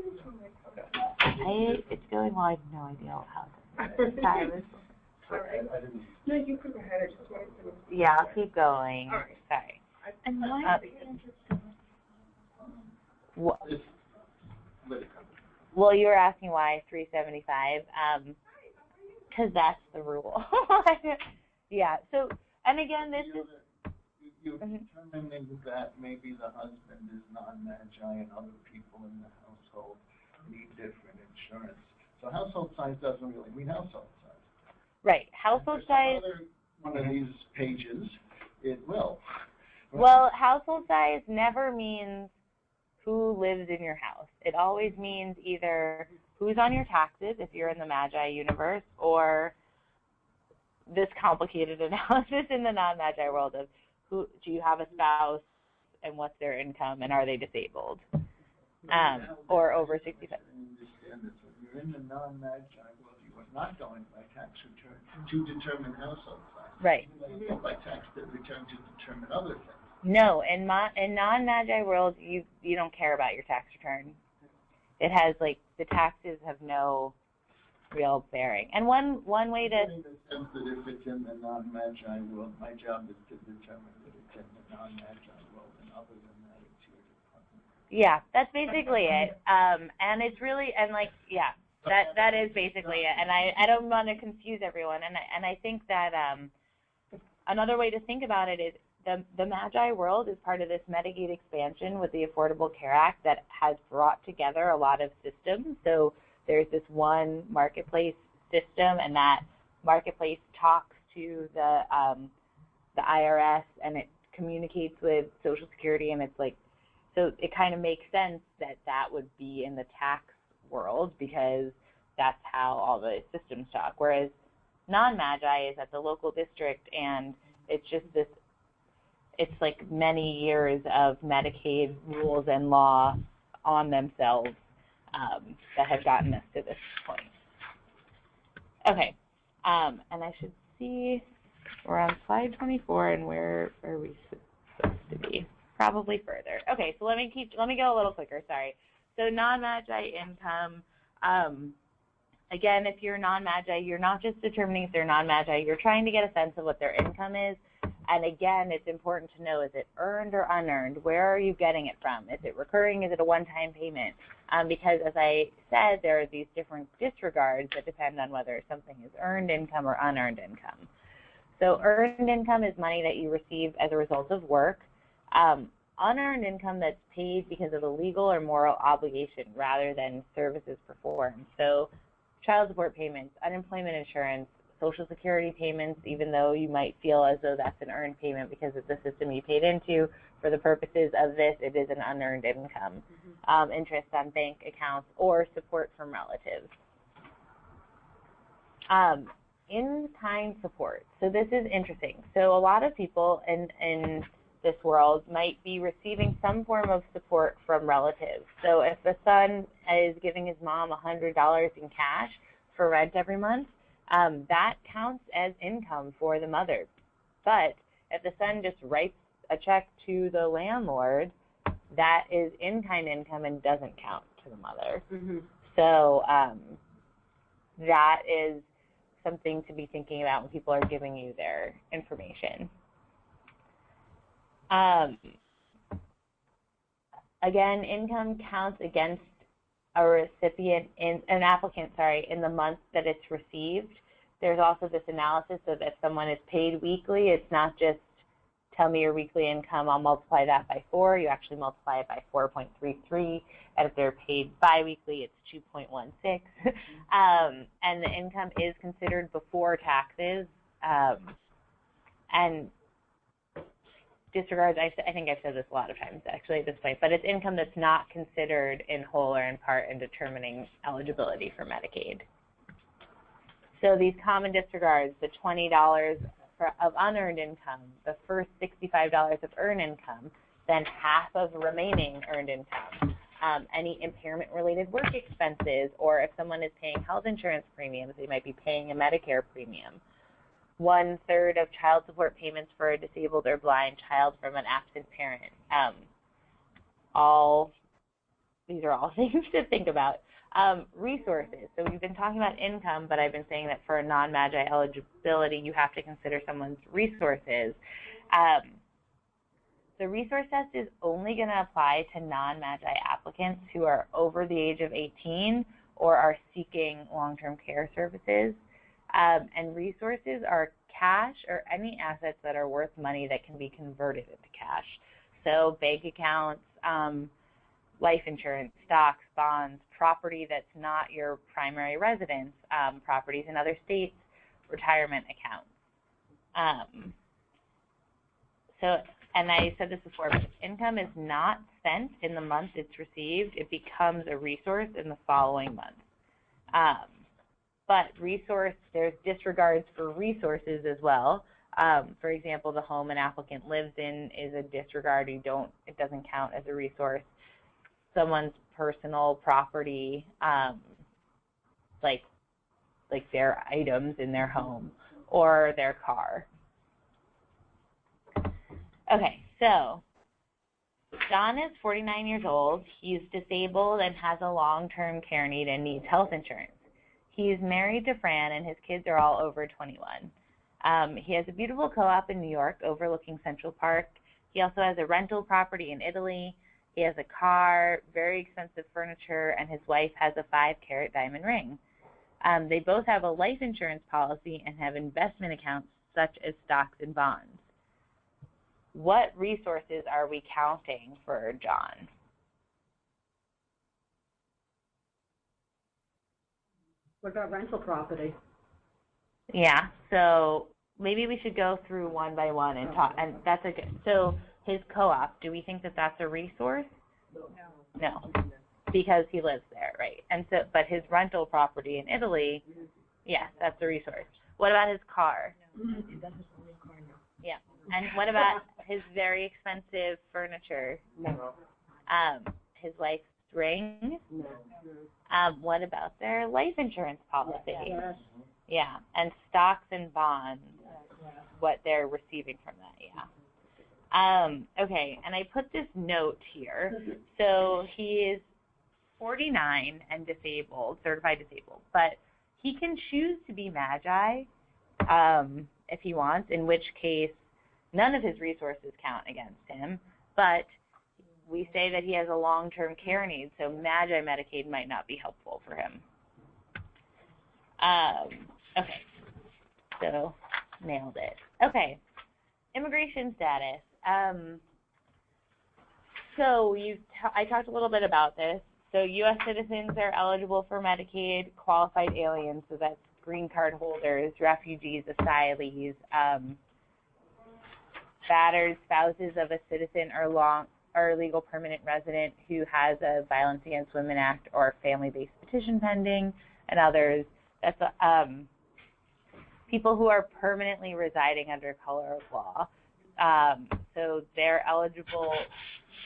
Okay. It's going well. I have no idea how this time is. I didn't. No, you could go ahead. I just wanted to. Yeah, I'll keep going. All right. Sorry. And why well, you were asking why 375. Because that's the rule. Yeah. So, and again, this is. You're determining that maybe the husband is non-Magi and other people in the household need different insurance. So household size doesn't really mean household size. Right. Household size. One of these pages, it will. Well, household size never means who lives in your house. It always means either who's on your taxes if you're in the Magi universe, or this complicated analysis in the non-Magi world of who do you have a spouse and what's their income and are they disabled or over 65. I understand this. When you're in the non-Magi world, you are not going by tax return to determine household size. Right. You go by tax return to determine other things. No, in non-Magi world, you don't care about your tax return. It has like the taxes have no real bearing. And one way to. In the sense that if it's in the non-Magi world, my job is to determine that it's in the non-Magi world, and other than that, it's your department. Yeah, that's basically it. And it's really that is basically it. And I don't want to confuse everyone. And I think that another way to think about it is the Magi world is part of this Medicaid expansion with the Affordable Care Act that has brought together a lot of systems. So there's this one marketplace system, and that marketplace talks to the IRS, and it communicates with Social Security, and it's like, so it kind of makes sense that would be in the tax world because that's how all the systems talk. Whereas non-Magi is at the local district, and it's just this. It's like many years of Medicaid rules and law on themselves that have gotten us to this point. Okay, and I should see we're on slide 24, and where are we supposed to be? Probably further. Okay, so let me go a little quicker. Sorry. So non-Magi income. Again, if you're non-Magi, you're not just determining if they're non-Magi. You're trying to get a sense of what their income is. And again, it's important to know, is it earned or unearned? Where are you getting it from? Is it recurring? Is it a one-time payment? Because as I said, there are these different disregards that depend on whether something is earned income or unearned income. So earned income is money that you receive as a result of work. Unearned income that's paid because of a legal or moral obligation rather than services performed. So child support payments, unemployment insurance, Social Security payments, even though you might feel as though that's an earned payment because it's the system you paid into. For the purposes of this, it is an unearned income. Interest on bank accounts or support from relatives. In-kind support. So this is interesting. So a lot of people in this world might be receiving some form of support from relatives. So if the son is giving his mom $100 in cash for rent every month, that counts as income for the mother. But if the son just writes a check to the landlord, that is in-kind income and doesn't count to the mother. So that is something to be thinking about when people are giving you their information. Again, income counts against a recipient, an applicant, in the month that it's received. There's also this analysis of if someone is paid weekly, it's not just tell me your weekly income, I'll multiply that by 4. You actually multiply it by 4.33. And if they're paid biweekly, it's 2.16. And the income is considered before taxes. And disregards, I think I've said this a lot of times actually at this point, but it's income that's not considered in whole or in part in determining eligibility for Medicaid. So these common disregards, the $20 of unearned income, the first $65 of earned income, then half of remaining earned income, any impairment-related work expenses, or if someone is paying health insurance premiums, they might be paying a Medicare premium. 1/3 of child support payments for a disabled or blind child from an absent parent. These are all things to think about. Resources. So we've been talking about income, but I've been saying that for a non-MAGI eligibility, you have to consider someone's resources. The resource test is only going to apply to non-MAGI applicants who are over the age of 18 or are seeking long-term care services. And resources are cash or any assets that are worth money that can be converted into cash. So bank accounts, life insurance, stocks, bonds, property that's not your primary residence, properties in other states, retirement accounts. And I said this before, but if income is not spent in the month it's received, it becomes a resource in the following month. But there's disregards for resources as well. For example, the home an applicant lives in is a disregard. It doesn't count as a resource. Someone's personal property, like their items in their home or their car. Okay, so John is 49 years old. He's disabled and has a long-term care need and needs health insurance. He's married to Fran, and his kids are all over 21. He has a beautiful co-op in New York overlooking Central Park. He also has a rental property in Italy. He has a car, very expensive furniture, and his wife has a 5-carat diamond ring. They both have a life insurance policy and have investment accounts such as stocks and bonds. What resources are we counting for John? What about rental property? Yeah, so maybe we should go through one by one and talk, and that's a good, so his co-op, do we think that that's a resource? No, because he lives there, right? And so, but his rental property in Italy, yes, that's a resource. What about his car? That's his only car now. Yeah, and what about his very expensive furniture? No. His wife's ring? No. What about their life insurance policy? Yes. Yeah, and stocks and bonds, Yes. what they're receiving from that, yeah. Okay, and I put this note here. So he is 49 and disabled, certified disabled, but he can choose to be MAGI if he wants, in which case none of his resources count against him, but we say that he has a long-term care need, so MAGI Medicaid might not be helpful for him. Okay, so nailed it. Okay, immigration status. So I talked a little bit about this. So U.S. citizens are eligible for Medicaid, qualified aliens, so that's green card holders, refugees, asylees, battered spouses of a citizen or legal permanent resident who has a Violence Against Women Act or family-based petition pending, and others. That's people who are permanently residing under color of law. So they're eligible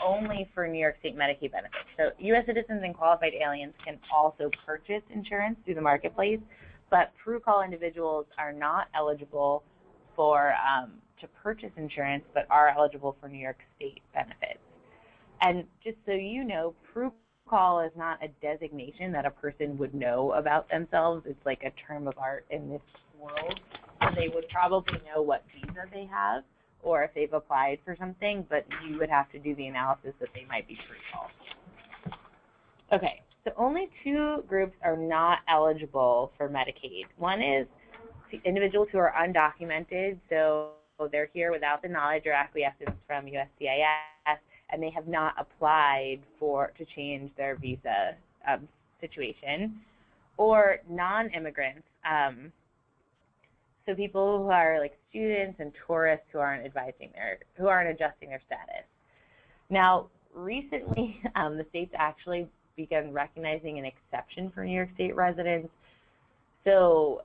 only for New York State Medicaid benefits. So U.S. citizens and qualified aliens can also purchase insurance through the marketplace, but Prue-Call individuals are not eligible for to purchase insurance but are eligible for New York State benefits. And just so you know, Pru-Call is not a designation that a person would know about themselves. It's like a term of art in this world. So they would probably know what visa they have or if they've applied for something, but you would have to do the analysis that they might be Pru-Call. Okay, so only two groups are not eligible for Medicaid. One is individuals who are undocumented, so they're here without the knowledge or acquiescence from USCIS, and they have not applied to change their visa situation, or non-immigrants, so people who are like students and tourists who aren't adjusting their status. Now, recently, the state's actually begun recognizing an exception for New York State residents. So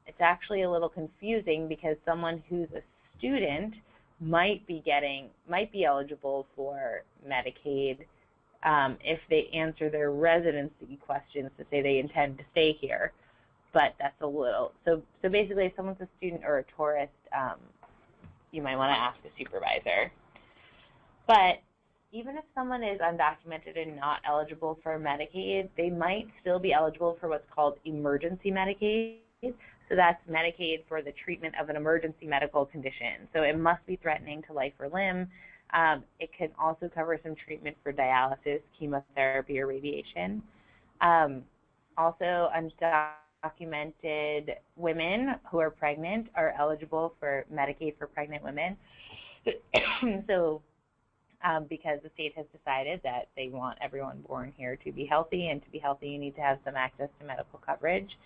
it's actually a little confusing because someone who's a student might be eligible for Medicaid if they answer their residency questions to say they intend to stay here. But that's a little, so basically if someone's a student or a tourist, you might want to ask a supervisor. But even if someone is undocumented and not eligible for Medicaid, they might still be eligible for what's called emergency Medicaid. So that's Medicaid for the treatment of an emergency medical condition. So it must be threatening to life or limb. It can also cover some treatment for dialysis, chemotherapy, or radiation. Also, undocumented women who are pregnant are eligible for Medicaid for pregnant women. So because the state has decided that they want everyone born here to be healthy, and to be healthy you need to have some access to medical coverage.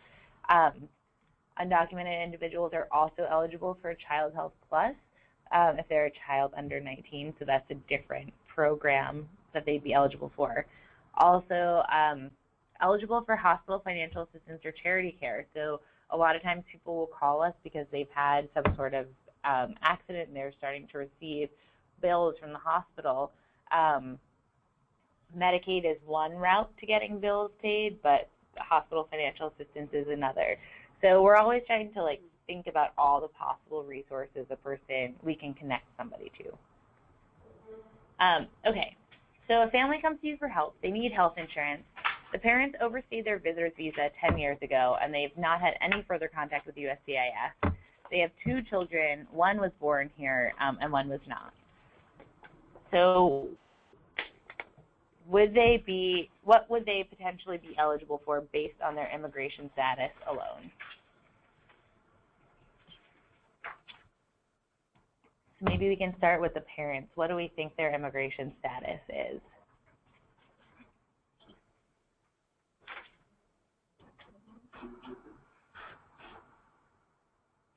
Undocumented individuals are also eligible for Child Health Plus if they're a child under 19, so that's a different program that they'd be eligible for. Also, eligible for hospital financial assistance or charity care. So a lot of times people will call us because they've had some sort of accident and they're starting to receive bills from the hospital. Medicaid is one route to getting bills paid, but hospital financial assistance is another. So we're always trying to think about all the possible resources we can connect somebody to. Okay, so a family comes to you for help. They need health insurance. The parents overstayed their visitor's visa 10 years ago, and they've not had any further contact with USCIS. They have two children. One was born here, and one was not. So what would they potentially be eligible for based on their immigration status alone? So maybe we can start with the parents. What do we think their immigration status is?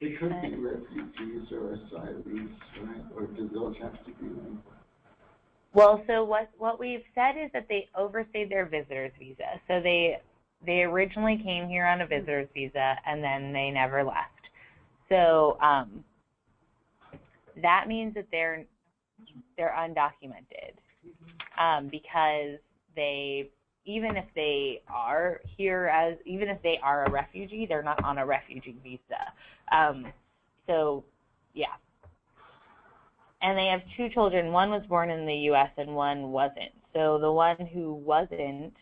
They could be refugees or asylees, right? Or do those have to be them? Well, so what we've said is that they overstayed their visitor's visa. So they originally came here on a visitor's visa and then they never left. So that means that they're undocumented because even if they are a refugee, they're not on a refugee visa. So yeah. And they have two children. One was born in the U.S. and one wasn't. So the one who wasn't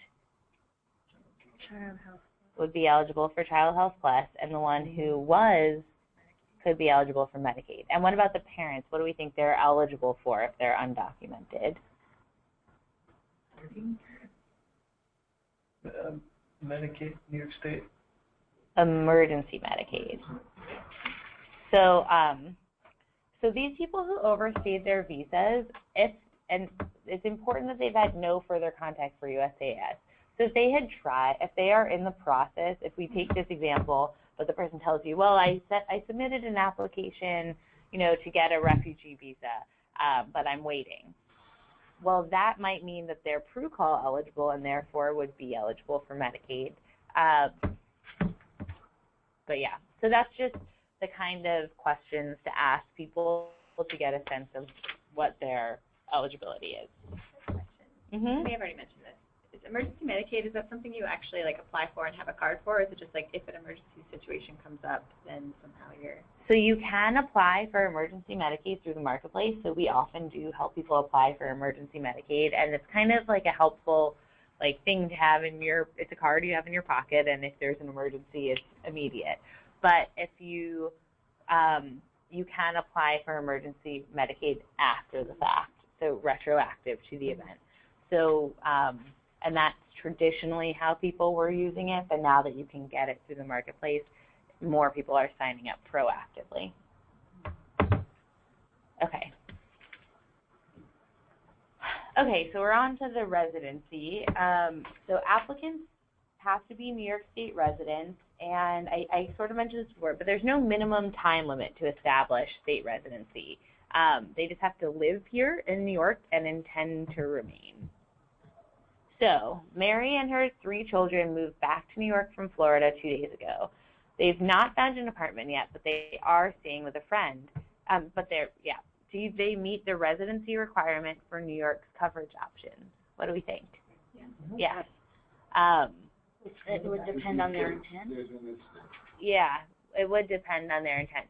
would be eligible for Child Health Plus, and the one who was could be eligible for Medicaid. And what about the parents? What do we think they're eligible for if they're undocumented? Medicaid, New York State. Emergency Medicaid. So, so these people who overstayed their visas, and it's important that they've had no further contact for USCIS. So if they are in the process, if we take this example, but the person tells you, well, I submitted an application, to get a refugee visa, but I'm waiting. Well, that might mean that they're Pru-Call eligible and therefore would be eligible for Medicaid. But yeah, so that's just the kind of questions to ask people to get a sense of what their eligibility is. You may have already mentioned this. emergency Medicaid, is that something you actually like apply for and have a card for, or is it just like if an emergency situation comes up, then somehow you're... So you can apply for emergency Medicaid through the marketplace. So we often do help people apply for emergency Medicaid, and it's kind of like a helpful like thing to have in your, it's a card you have in your pocket, and if there's an emergency, it's immediate. But if you, you can apply for emergency Medicaid after the fact, so retroactive to the event. So, and that's traditionally how people were using it, but now that you can get it through the marketplace, more people are signing up proactively. Okay. Okay, so we're on to the residency. So applicants have to be New York State residents, and I sort of mentioned this before, but there's no minimum time limit to establish state residency. They just have to live here in New York and intend to remain. So Mary and her 3 children moved back to New York from Florida 2 days ago. They've not found an apartment yet, but they are staying with a friend. But they're, yeah. Do they meet the residency requirement for New York's coverage options? What do we think? Yeah. Yeah. It would depend on their intent? Yeah, it would depend on their intent.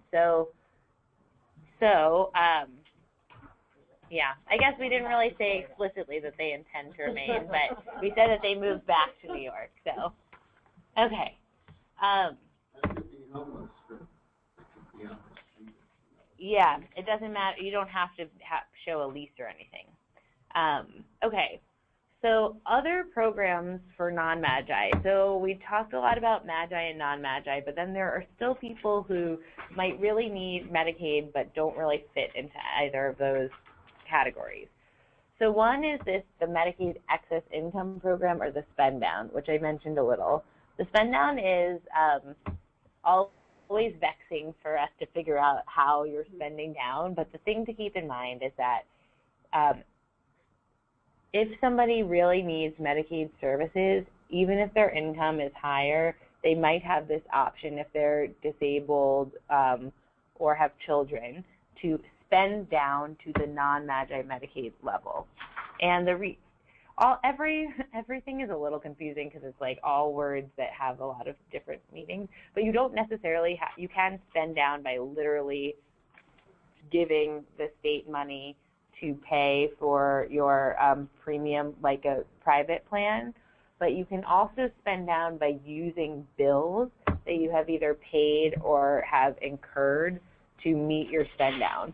Yeah, I guess we didn't really say explicitly that they intend to remain, but we said that they moved back to New York, so. Okay. Yeah, it doesn't matter. You don't have to show a lease or anything. Okay, so other programs for non-Magi. So we talked a lot about Magi and non-Magi, but then there are still people who might really need Medicaid but don't really fit into either of those categories. So one is the Medicaid Excess Income Program, or the Spend Down, which I mentioned a little. The Spend Down is always vexing for us to figure out how you're spending down, but the thing to keep in mind is that if somebody really needs Medicaid services, even if their income is higher, they might have this option if they're disabled or have children to spend down to the non-Magi Medicaid level. And everything is a little confusing because it's like all words that have a lot of different meanings, but you don't necessarily you can spend down by literally giving the state money to pay for your premium like a private plan, but you can also spend down by using bills that you have either paid or have incurred to meet your spend down.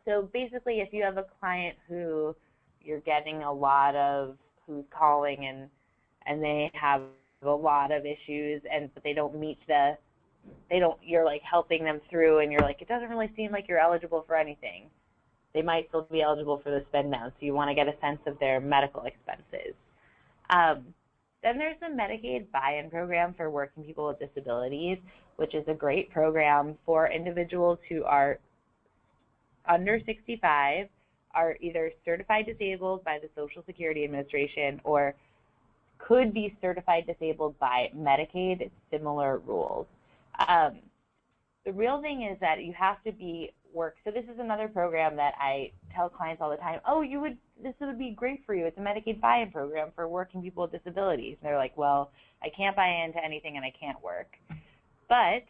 So basically, if you have a client who you're getting a lot of, who's calling and they have a lot of issues, but they don't meet you're like helping them through, and you're like, it doesn't really seem like you're eligible for anything. They might still be eligible for the spend down, so you want to get a sense of their medical expenses. Then there's the Medicaid buy-in program for working people with disabilities, which is a great program for individuals who are under 65, are either certified disabled by the Social Security Administration or could be certified disabled by Medicaid, similar rules. The real thing is that you have to so this is another program that I tell clients all the time, this would be great for you. It's a Medicaid buy-in program for working people with disabilities. And they're like, well, I can't buy into anything and I can't work. But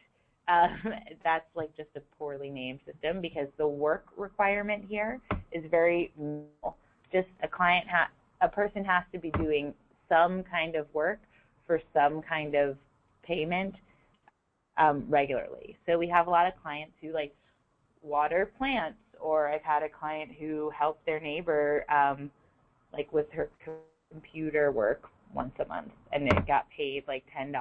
that's like just a poorly named system because the work requirement here is very minimal. Just a person has to be doing some kind of work for some kind of payment regularly. So we have a lot of clients who like water plants, or I've had a client who helped their neighbor like with her computer work once a month, and it got paid like $10.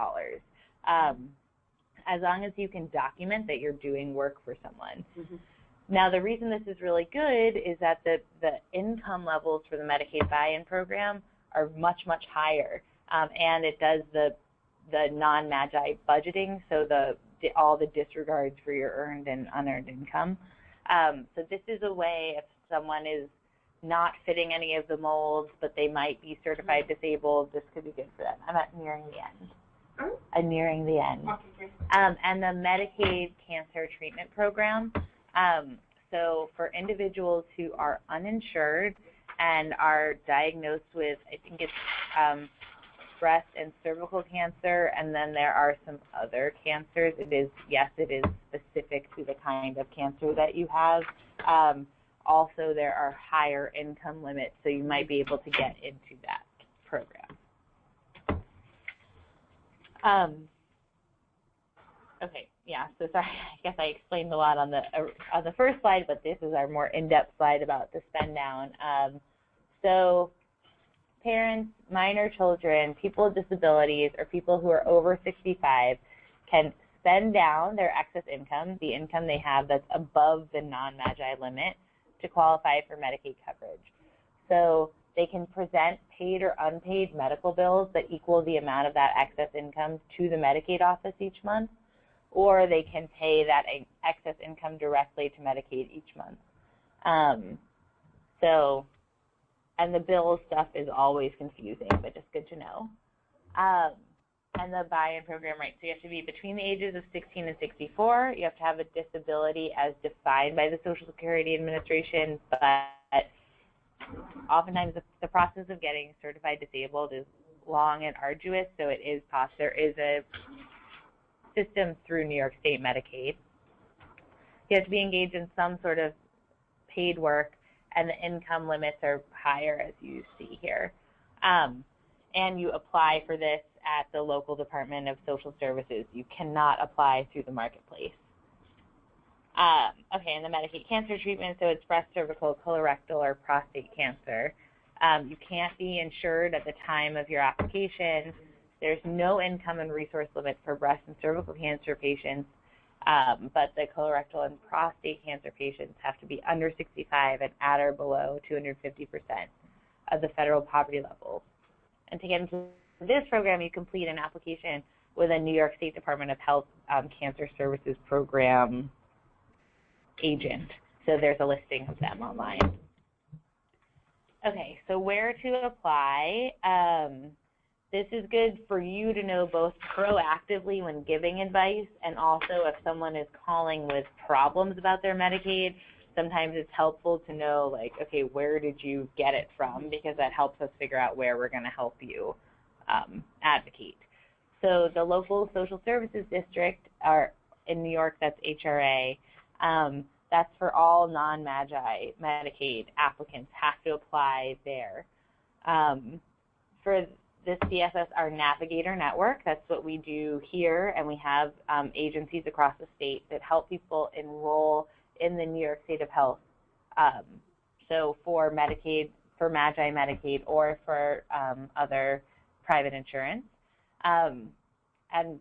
As long as you can document that you're doing work for someone. Mm-hmm. Now, the reason this is really good is that the income levels for the Medicaid buy-in program are much, much higher, and it does the non-Magi budgeting, so all the disregards for your earned and unearned income. So this is a way if someone is not fitting any of the molds, but they might be certified disabled, this could be good for them. I'm nearing the end. I'm nearing the end. And the Medicaid Cancer Treatment Program. So for individuals who are uninsured and are diagnosed with, I think it's breast and cervical cancer, and then there are some other cancers. It is specific to the kind of cancer that you have. Also, there are higher income limits, so you might be able to get into that program. Okay, yeah, so sorry, I guess I explained a lot on the first slide, but this is our more in-depth slide about the spend down. So parents, minor children, people with disabilities, or people who are over 65 can spend down their excess income, the income they have that's above the non-MAGI limit, to qualify for Medicaid coverage. So they can present paid or unpaid medical bills that equal the amount of that excess income to the Medicaid office each month, or they can pay that excess income directly to Medicaid each month. And the bill stuff is always confusing, but just good to know. And the buy-in program, right, so you have to be between the ages of 16 and 64. You have to have a disability as defined by the Social Security Administration, but oftentimes the process of getting certified disabled is long and arduous, so it is possible. There is a system through New York State Medicaid. You have to be engaged in some sort of paid work, and the income limits are higher, as you see here. And you apply for this at the local Department of Social Services. You cannot apply through the marketplace. Okay, and the Medicaid cancer treatment, so it's breast, cervical, colorectal, or prostate cancer. You can't be insured at the time of your application. There's no income and resource limit for breast and cervical cancer patients, but the colorectal and prostate cancer patients have to be under 65 and at or below 250% of the federal poverty level. And to get into this program, you complete an application with a New York State Department of Health Cancer Services Program agent. So there's a listing of them online. Okay, so where to apply. This is good for you to know both proactively when giving advice, and also if someone is calling with problems about their Medicaid, sometimes it's helpful to know, like, okay, where did you get it from? Because that helps us figure out where we're going to help you advocate. So the local social services district are in New York, that's HRA. That's for all non-MAGI Medicaid applicants, have to apply there. For this CSS, our Navigator Network, that's what we do here, and we have agencies across the state that help people enroll in the New York State of Health. So for Medicaid, for MAGI Medicaid, or for other private insurance. And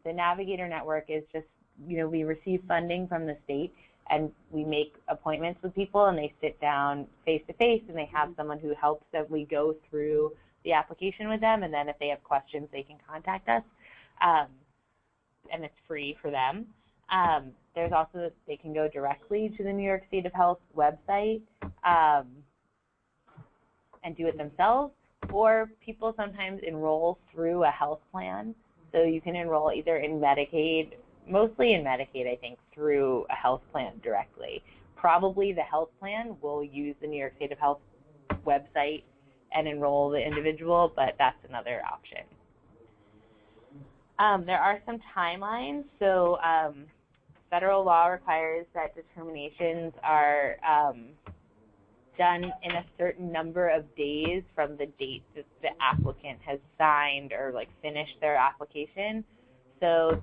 the Navigator Network is just, we receive funding from the state, and we make appointments with people, and they sit down face-to-face, and they have someone who helps them. We go through the application with them, and then if they have questions, they can contact us, and it's free for them. There's also, they can go directly to the New York State of Health website and do it themselves, or people sometimes enroll through a health plan. So you can enroll either in Medicaid, mostly in Medicaid, I think, through a health plan directly. Probably the health plan will use the New York State of Health website and enroll the individual, but that's another option. There are some timelines. So federal law requires that determinations are done in a certain number of days from the date that the applicant has signed or finished their application. So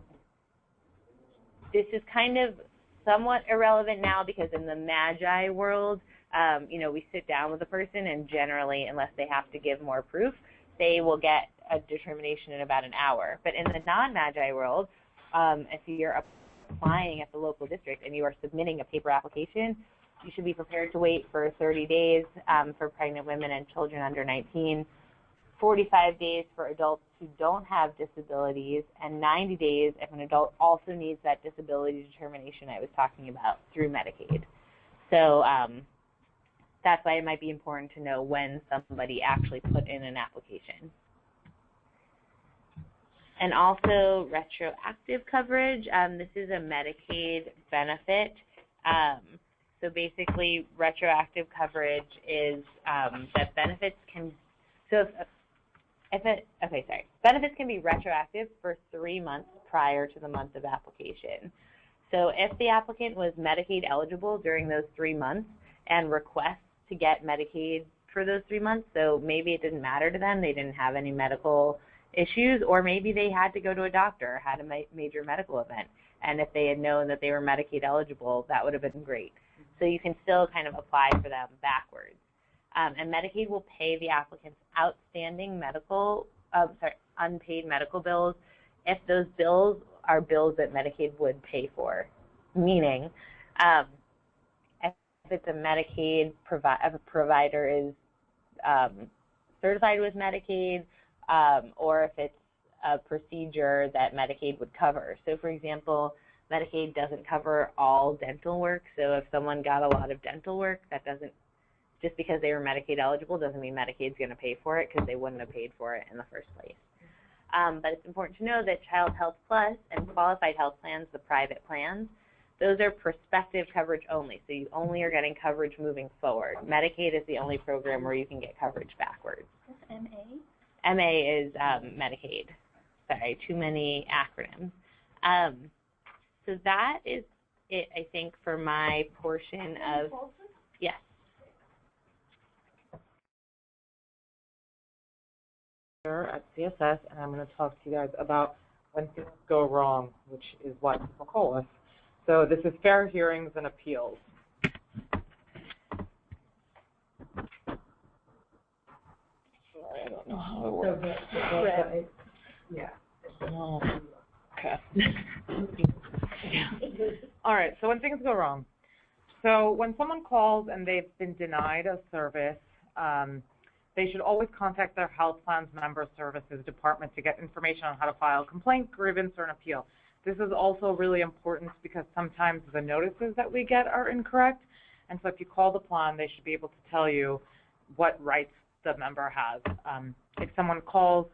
this is kind of somewhat irrelevant now, because in the MAGI world, we sit down with a person, and generally, unless they have to give more proof, they will get a determination in about an hour. But in the non-MAGI world, if you're applying at the local district and you are submitting a paper application, you should be prepared to wait for 30 days for pregnant women and children under 19, 45 days for adults who don't have disabilities, and 90 days if an adult also needs that disability determination I was talking about through Medicaid. So that's why it might be important to know when somebody actually put in an application. And also retroactive coverage. This is a Medicaid benefit. So basically, retroactive coverage is that benefits can, benefits can be retroactive for 3 months prior to the month of application. So if the applicant was Medicaid eligible during those 3 months and requests to get Medicaid for those 3 months, so maybe it didn't matter to them, they didn't have any medical issues, or maybe they had to go to a doctor, had a major medical event, and if they had known that they were Medicaid eligible, that would have been great. So you can still kind of apply for them backwards. And Medicaid will pay the applicant's outstanding unpaid medical bills if those bills are bills that Medicaid would pay for. Meaning, if it's a Medicaid provider is certified with Medicaid, or if it's a procedure that Medicaid would cover. So, for example, Medicaid doesn't cover all dental work. So if someone got a lot of dental work, that doesn't, just because they were Medicaid eligible doesn't mean Medicaid's going to pay for it, because they wouldn't have paid for it in the first place. But it's important to know that Child Health Plus and Qualified Health Plans, the private plans, those are prospective coverage only. So you only are getting coverage moving forward. Medicaid is the only program where you can get coverage backwards. MA? MA is Medicaid. Sorry, too many acronyms. So that is it, I think, for my portion of, yes. At CSS, and I'm going to talk to you guys about when things go wrong, which is what people call us. So this is fair hearings and appeals. Sorry, I don't know how it works. Yeah. Oh, okay. All right, so when things go wrong. So when someone calls and they've been denied a service, they should always contact their health plan's member services department to get information on how to file a complaint, grievance, or an appeal. This is also really important because sometimes the notices that we get are incorrect. And so if you call the plan, they should be able to tell you what rights the member has. If someone calls,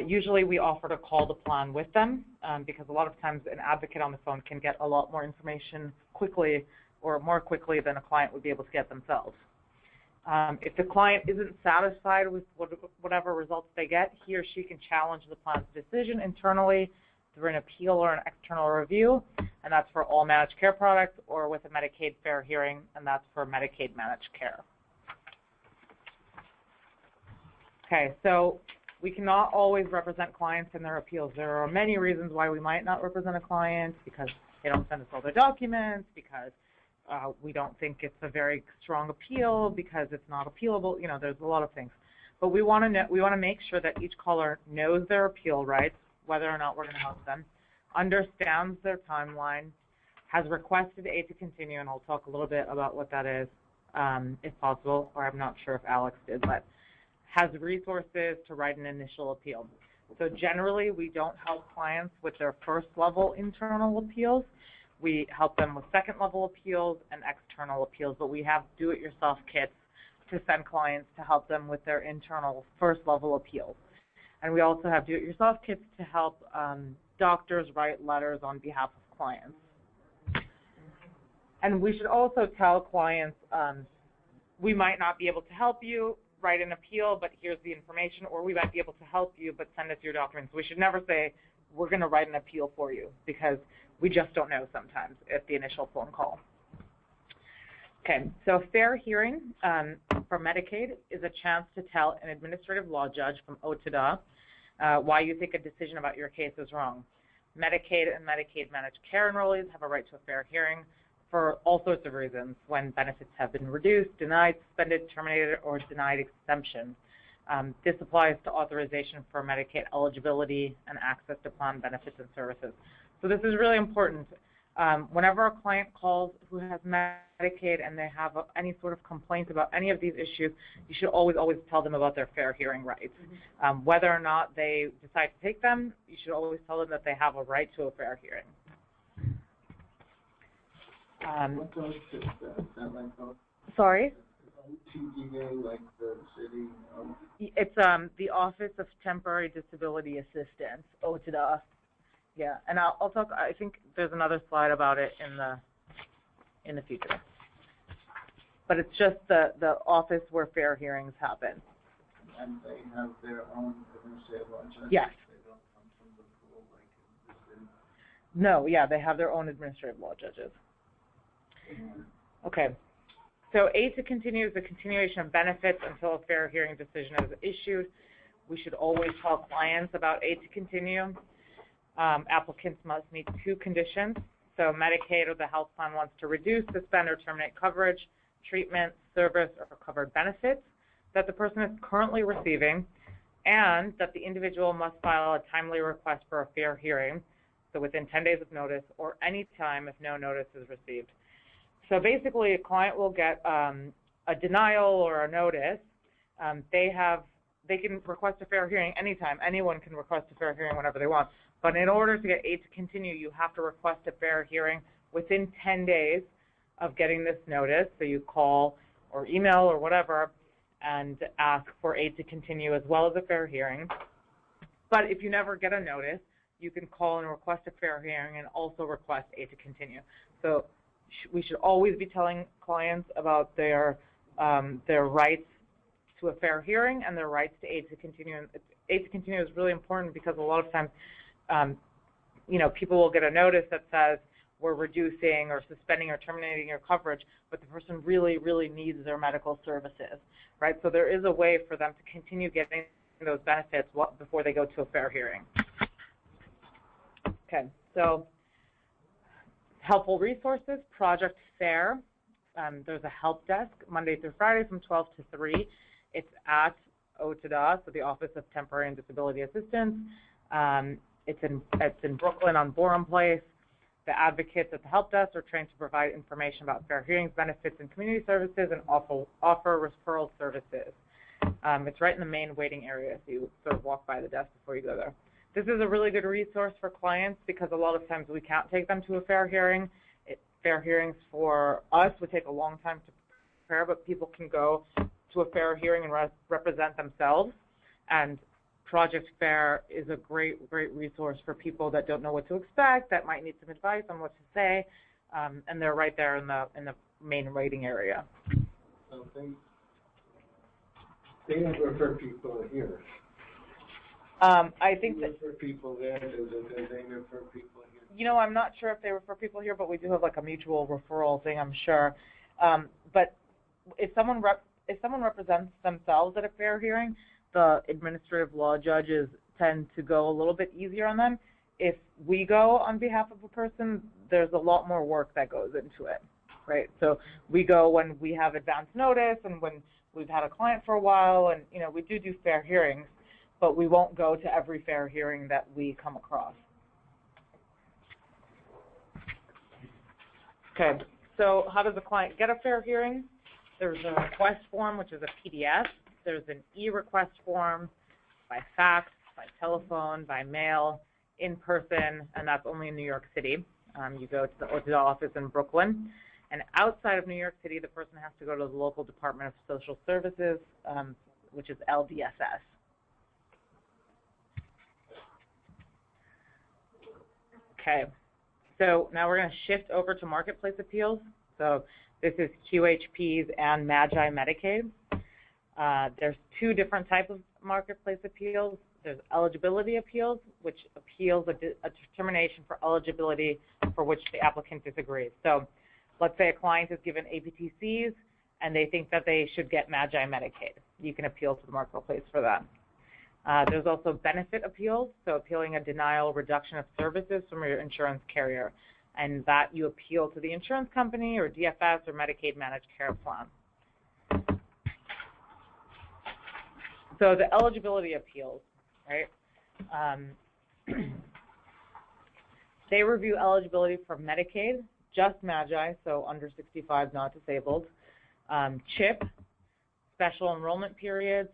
usually we offer to call the plan with them because a lot of times an advocate on the phone can get a lot more information quickly, or more quickly than a client would be able to get themselves. If the client isn't satisfied with whatever results they get, he or she can challenge the plan's decision internally through an appeal or an external review, and that's for all managed care products, or with a Medicaid fair hearing, and that's for Medicaid managed care. Okay, so we cannot always represent clients in their appeals. There are many reasons why we might not represent a client, because they don't send us all their documents, because we don't think it's a very strong appeal, because it's not appealable. You know, there's a lot of things. But we want to make sure that each caller knows their appeal rights, whether or not we're going to help them, understands their timeline, has requested aid to continue, and I'll talk a little bit about what that is, if possible, or I'm not sure if Alex did, but has resources to write an initial appeal. So generally, we don't help clients with their first-level internal appeals. We help them with second-level appeals and external appeals, but we have do-it-yourself kits to send clients to help them with their internal first-level appeals. And we also have do-it-yourself kits to help doctors write letters on behalf of clients. And we should also tell clients, we might not be able to help you write an appeal, but here's the information, or we might be able to help you, but send us your documents. We should never say, we're going to write an appeal for you, because we just don't know sometimes at the initial phone call. Okay, so fair hearing for Medicaid is a chance to tell an administrative law judge from O to DA why you think a decision about your case is wrong. Medicaid and Medicaid managed care enrollees have a right to a fair hearing for all sorts of reasons, when benefits have been reduced, denied, suspended, terminated, or denied exemption. This applies to authorization for Medicaid eligibility and access to plan benefits and services. So this is really important. Whenever a client calls who has Medicaid and they have any sort of complaints about any of these issues, you should always tell them about their fair hearing rights. Whether or not they decide to take them, you should always tell them that they have a right to a fair hearing. What does is that like Sorry? TDA, like the city? It's the Office of Temporary Disability Assistance, OTDA. Yeah, and I'll talk. I think there's another slide about it in the future. But it's just the office where fair hearings happen. And they have their own administrative law judges? Yes. They don't come from the pool like this is? No, yeah, they have their own administrative law judges. Okay. So aid to continue is the continuation of benefits until a fair hearing decision is issued. We should always tell clients about aid to continue. Applicants must meet 2 conditions. So Medicaid or the health plan wants to reduce, suspend, or terminate coverage, treatment, service, or covered benefits that the person is currently receiving, and that the individual must file a timely request for a fair hearing, so within 10 days of notice, or any time if no notice is received. So basically, a client will get a denial or a notice. They can request a fair hearing anytime. Anyone can request a fair hearing whenever they want. But in order to get aid to continue, you have to request a fair hearing within 10 days of getting this notice. So you call or email or whatever and ask for aid to continue as well as a fair hearing. But if you never get a notice, you can call and request a fair hearing and also request aid to continue. So we should always be telling clients about their rights to a fair hearing and their rights to aid to continue. And aid to continue is really important because a lot of times, people will get a notice that says we're reducing or suspending or terminating your coverage, but the person really, really needs their medical services, right? So there is a way for them to continue getting those benefits before they go to a fair hearing. Okay, so helpful resources, Project Fair. There's a help desk Monday through Friday from 12 to 3. It's at OTDA, so the Office of Temporary and Disability Assistance. It's in Brooklyn on Borum Place. The advocates at the help desk are trained to provide information about fair hearings, benefits, and community services, and offer referral services. It's right in the main waiting area, so you sort of walk by the desk before you go there. This is a really good resource for clients because a lot of times we can't take them to a fair hearing. Fair hearings for us would take a long time to prepare, but people can go to a fair hearing and represent themselves. And Project Fair is a great resource for people that don't know what to expect, that might need some advice on what to say, and they're right there in the main waiting area. So they don't refer people here. I think that refer people there. Do they refer people here? I'm not sure if they refer people here, but we do have like a mutual referral thing, I'm sure. But if someone represents themselves at a fair hearing, the administrative law judges tend to go a little bit easier on them. If we go on behalf of a person, there's a lot more work that goes into it, right? So we go when we have advance notice and when we've had a client for a while, and we do fair hearings, but we won't go to every fair hearing that we come across. Okay, so how does a client get a fair hearing? There's a request form, which is a PDF. There's an e-request form by fax, by telephone, by mail, in person, and that's only in New York City. You go to the OTDA office in Brooklyn. And outside of New York City, the person has to go to the local Department of Social Services, which is LDSS. Okay, so now we're going to shift over to marketplace appeals. So this is QHPs and MAGI Medicaid. There's 2 different types of marketplace appeals. There's eligibility appeals, which appeals a determination for eligibility for which the applicant disagrees. So let's say a client is given APTCs and they think that they should get MAGI Medicaid. You can appeal to the marketplace for that. There's also benefit appeals, so appealing a denial, reduction of services from your insurance carrier, and that you appeal to the insurance company or DFS or Medicaid managed care plan. So the eligibility appeals, right? They review eligibility for Medicaid, just MAGI, so under 65, not disabled, CHIP, special enrollment periods,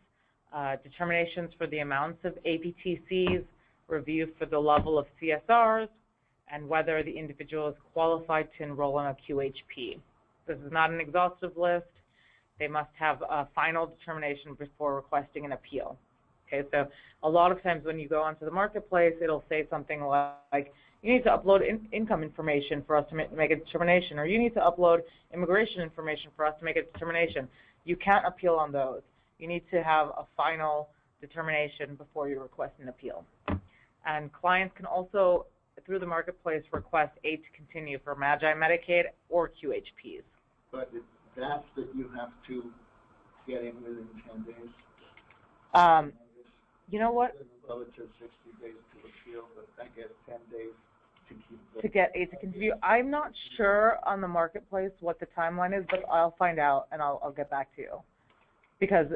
determinations for the amounts of APTCs, review for the level of CSRs, and whether the individual is qualified to enroll in a QHP. This is not an exhaustive list. They must have a final determination before requesting an appeal. Okay, so a lot of times when you go onto the marketplace, it'll say something like, You need to upload income information for us to make a determination, or you need to upload immigration information for us to make a determination. You can't appeal on those. You need to have a final determination before you request an appeal. And clients can also, through the marketplace, request aid to continue for Magi Medicaid or QHPs. But that's that you have to get in within 10 days? You know what? Well, it says 60 days to appeal, but I guess 10 days to keep to get aid to continue. I'm not sure on the marketplace what the timeline is, but I'll find out and I'll get back to you. Because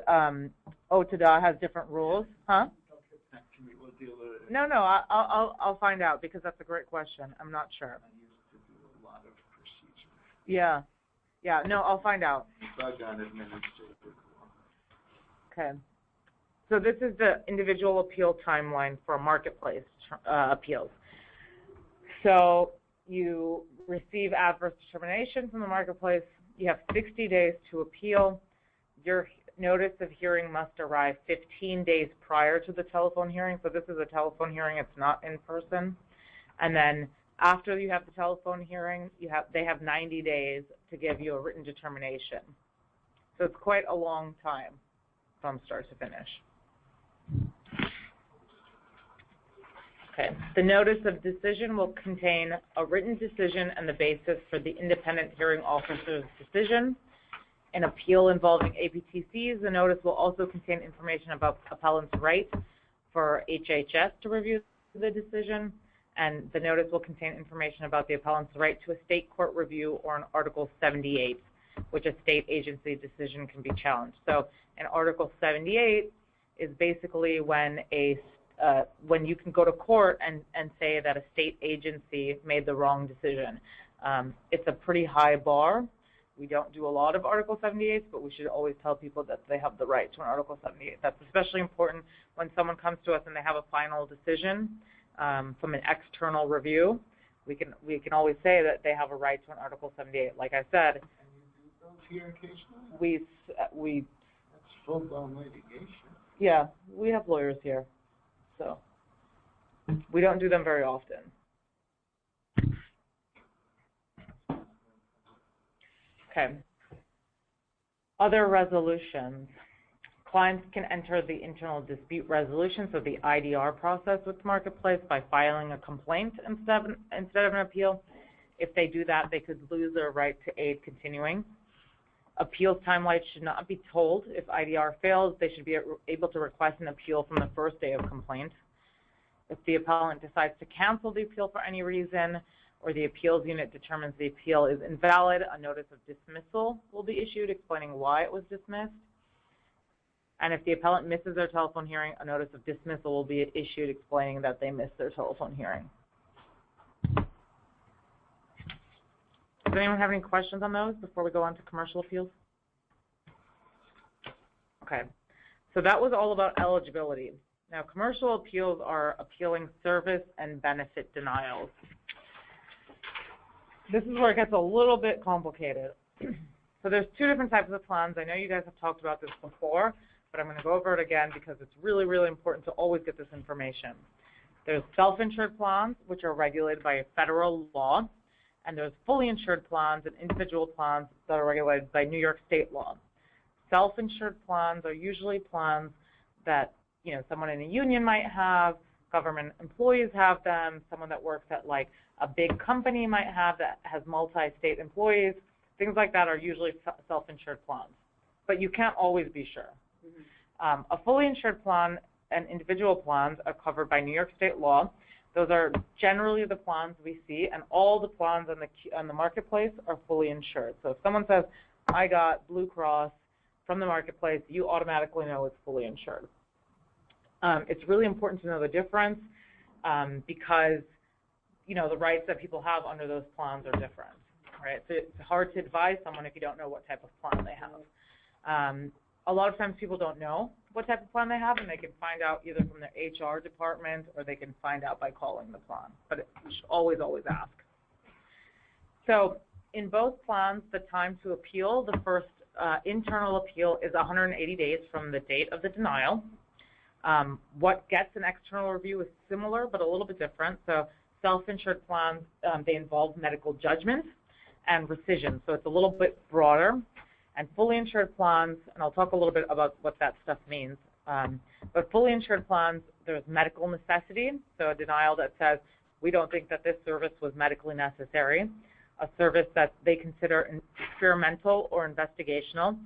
OTDA has different rules. Huh? Don't get back to me. We'll deal with it. No, I'll find out because that's a great question. I'm not sure. I used to do a lot of procedures. Yeah, no, I'll find out. Bug on administrative law. Okay. So this is the individual appeal timeline for marketplace appeals. So you receive adverse determination from the marketplace. You have 60 days to appeal. Your notice of hearing must arrive 15 days prior to the telephone hearing. So this is a telephone hearing. It's not in person. And then after you have the telephone hearing, they have 90 days to give you a written determination. So it's quite a long time from start to finish. Okay. The notice of decision will contain a written decision and the basis for the independent hearing officer's decision. An appeal involving APTCs, the notice will also contain information about appellant's right for HHS to review the decision, and the notice will contain information about the appellant's right to a state court review or an Article 78, which a state agency decision can be challenged. So an Article 78 is basically when you can go to court and say that a state agency made the wrong decision. It's a pretty high bar. We don't do a lot of Article 78s, but we should always tell people that they have the right to an Article 78. That's especially important when someone comes to us and they have a final decision from an external review. We can always say that they have a right to an Article 78. Like I said, And you do those here occasionally? we That's full-blown litigation. yeah, we have lawyers here, so we don't do them very often. Okay. Other resolutions. Clients can enter the internal dispute resolution, so the IDR process with the marketplace by filing a complaint instead of an appeal. If they do that, they could lose their right to aid continuing. Appeals timelines should not be told. If IDR fails, they should be able to request an appeal from the first day of complaint. If the appellant decides to cancel the appeal for any reason, or the appeals unit determines the appeal is invalid, a notice of dismissal will be issued explaining why it was dismissed. And if the appellant misses their telephone hearing, a notice of dismissal will be issued explaining that they missed their telephone hearing. Does anyone have any questions on those before we go on to commercial appeals? Okay, so that was all about eligibility. Now, commercial appeals are appealing service and benefit denials. This is where it gets a little bit complicated. So there's two different types of plans. I know you guys have talked about this before, but I'm going to go over it again because it's really, really important to always get this information. There's self-insured plans, which are regulated by a federal law, and there's fully insured plans and individual plans that are regulated by New York state law. Self-insured plans are usually plans that, you know, someone in a union might have, government employees have them, someone that works at like a big company might have that has multi-state employees. Things like that are usually self-insured plans, but you can't always be sure. Mm-hmm. A fully insured plan and individual plans are covered by New York state law. Those are generally the plans we see, and all the plans on the marketplace are fully insured. So if someone says, I got Blue Cross from the marketplace, you automatically know it's fully insured. It's really important to know the difference because, you know, the rights that people have under those plans are different, right? So it's hard to advise someone if you don't know what type of plan they have. A lot of times people don't know what type of plan they have, and they can find out either from their HR department or they can find out by calling the plan. But you should always, always ask. So in both plans, the time to appeal, the first internal appeal is 180 days from the date of the denial. What gets an external review is similar but a little bit different. So self-insured plans, they involve medical judgments and rescission, so it's a little bit broader. And fully insured plans, and I'll talk a little bit about what that stuff means, but fully insured plans, there's medical necessity, so a denial that says, we don't think that this service was medically necessary, a service that they consider experimental or investigational,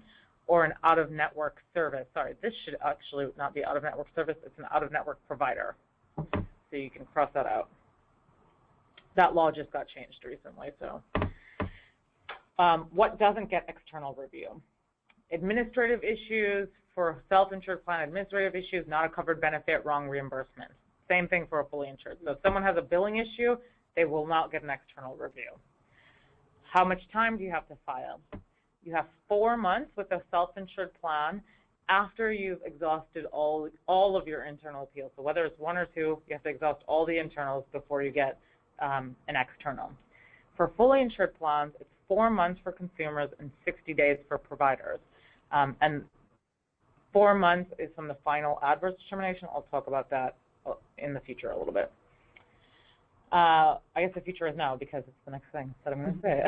or an out-of-network service. Sorry, this should actually not be out-of-network service, it's an out-of-network provider. So you can cross that out. That law just got changed recently, so. What doesn't get external review? Administrative issues for self-insured plan, administrative issues, not a covered benefit, wrong reimbursement. Same thing for a fully insured. So if someone has a billing issue, they will not get an external review. How much time do you have to file? You have 4 months with a self-insured plan after you've exhausted all of your internal appeals. So whether it's 1 or 2, you have to exhaust all the internals before you get an external. For fully insured plans, it's 4 months for consumers and 60 days for providers. And 4 months is from the final adverse determination. I'll talk about that in the future a little bit. I guess the future is now because it's the next thing that I'm going to say.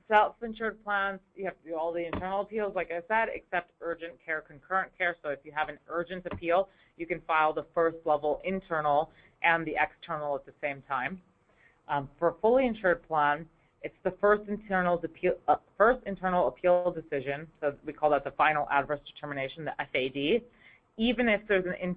Self-insured plans, you have to do all the internal appeals, like I said, except urgent care, concurrent care. So if you have an urgent appeal, you can file the first level internal and the external at the same time. For a fully insured plan, it's the first internal appeal decision, so we call that the final adverse determination, the FAD, even if there's an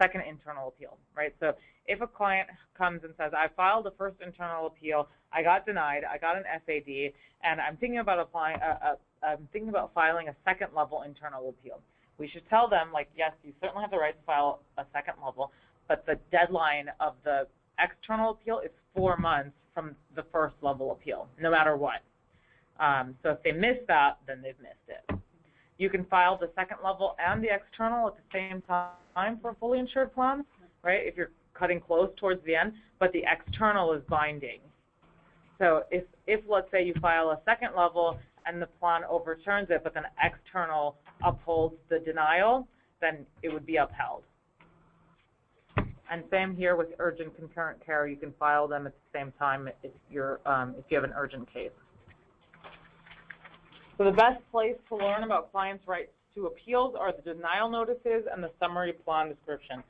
second internal appeal, right? So if a client comes and says, I filed the first internal appeal, I got denied, I got an FAD, and I'm thinking about filing a second level internal appeal. We should tell them, like, yes, you certainly have the right to file a second level, but the deadline of the external appeal is 4 months from the first level appeal, no matter what. So if they miss that, then they've missed it. You can file the second level and the external at the same time for a fully insured plan, right, if you're cutting close towards the end, but the external is binding. So if let's say you file a second level and the plan overturns it, but then external upholds the denial, then it would be upheld. And same here with urgent concurrent care. You can file them at the same time if you have an urgent case. So the best place to learn about clients' rights to appeals are the denial notices and the summary plan description.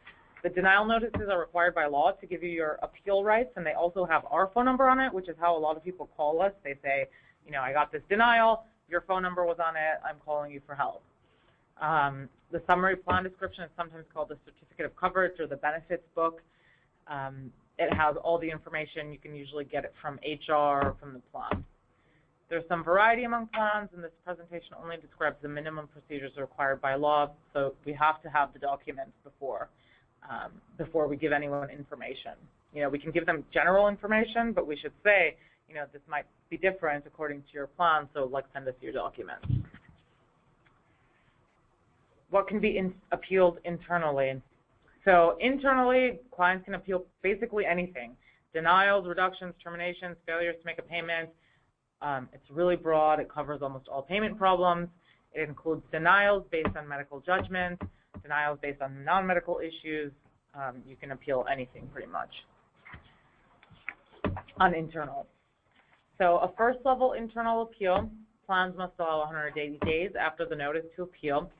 The denial notices are required by law to give you your appeal rights, and they also have our phone number on it, which is how a lot of people call us. They say, you know, I got this denial, your phone number was on it, I'm calling you for help. The summary plan description is sometimes called the certificate of coverage or the benefits book. It has all the information. You can usually get it from HR or from the plan. There's some variety among plans, and this presentation only describes the minimum procedures required by law, so we have to have the documents before we give anyone information. You know, we can give them general information, but we should say, you know, this might be different according to your plan, so like send us your documents. What can be appealed internally? So internally, clients can appeal basically anything. Denials, reductions, terminations, failures to make a payment. It's really broad. It covers almost all payment problems. It includes denials based on medical judgment, denials based on non-medical issues. You can appeal anything pretty much on internal. So a first level internal appeal, plans must allow 180 days after the notice to appeal.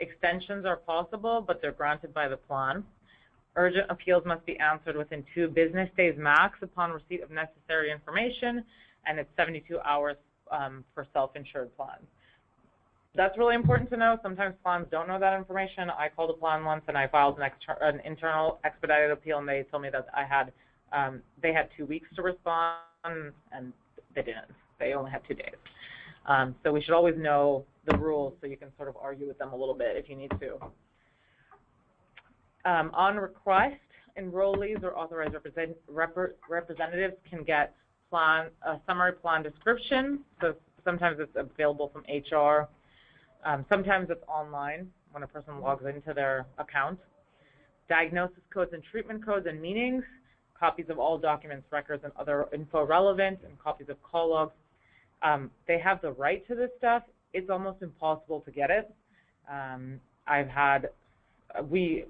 Extensions are possible, but they're granted by the plan. Urgent appeals must be answered within 2 business days max upon receipt of necessary information, and it's 72 hours for self-insured plans. That's really important to know. Sometimes plans don't know that information. I called a plan once and I filed an internal expedited appeal, and they told me that they had 2 weeks to respond, and they didn't. They only had 2 days. So we should always know the rules so you can sort of argue with them a little bit if you need to. On request, enrollees or authorized representatives can get a summary plan description. So sometimes it's available from HR. Sometimes it's online when a person logs into their account. Diagnosis codes and treatment codes and meanings, copies of all documents, records, and other info relevant, and copies of call logs. They have the right to this stuff. It's almost impossible to get it. I've had we,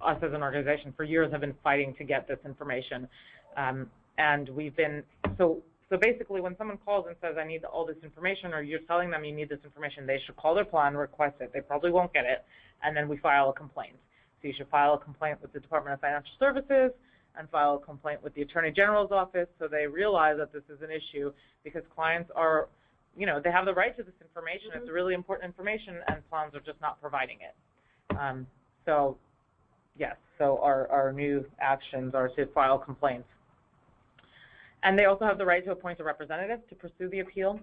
us as an organization for years have been fighting to get this information. And we've been, so basically when someone calls and says, I need all this information, or you're telling them you need this information, they should call their plan, request it. They probably won't get it, and then we file a complaint. So you should file a complaint with the Department of Financial Services and file a complaint with the Attorney General's office so they realize that this is an issue, because clients are, they have the right to this information. It's really important information, and plans are just not providing it. So, yes, so our new actions are to file complaints. And they also have the right to appoint a representative to pursue the appeal.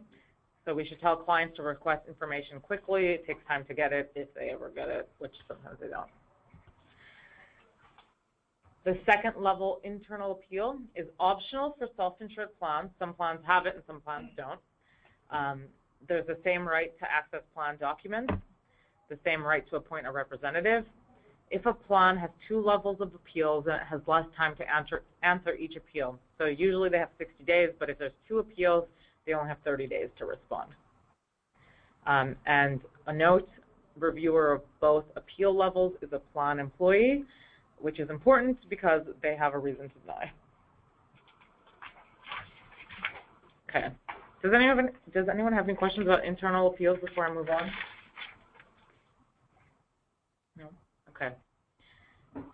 So we should tell clients to request information quickly. It takes time to get it, if they ever get it, which sometimes they don't. The second level internal appeal is optional for self-insured plans. Some plans have it and some plans don't. There's the same right to access plan documents, the same right to appoint a representative. If a plan has 2 levels of appeals, then it has less time to answer each appeal. So usually they have 60 days, but if there's 2 appeals, they only have 30 days to respond. And a note, reviewer of both appeal levels is a plan employee, which is important because they have a reason to deny. Okay. Does anyone have any questions about internal appeals before I move on? No? Okay.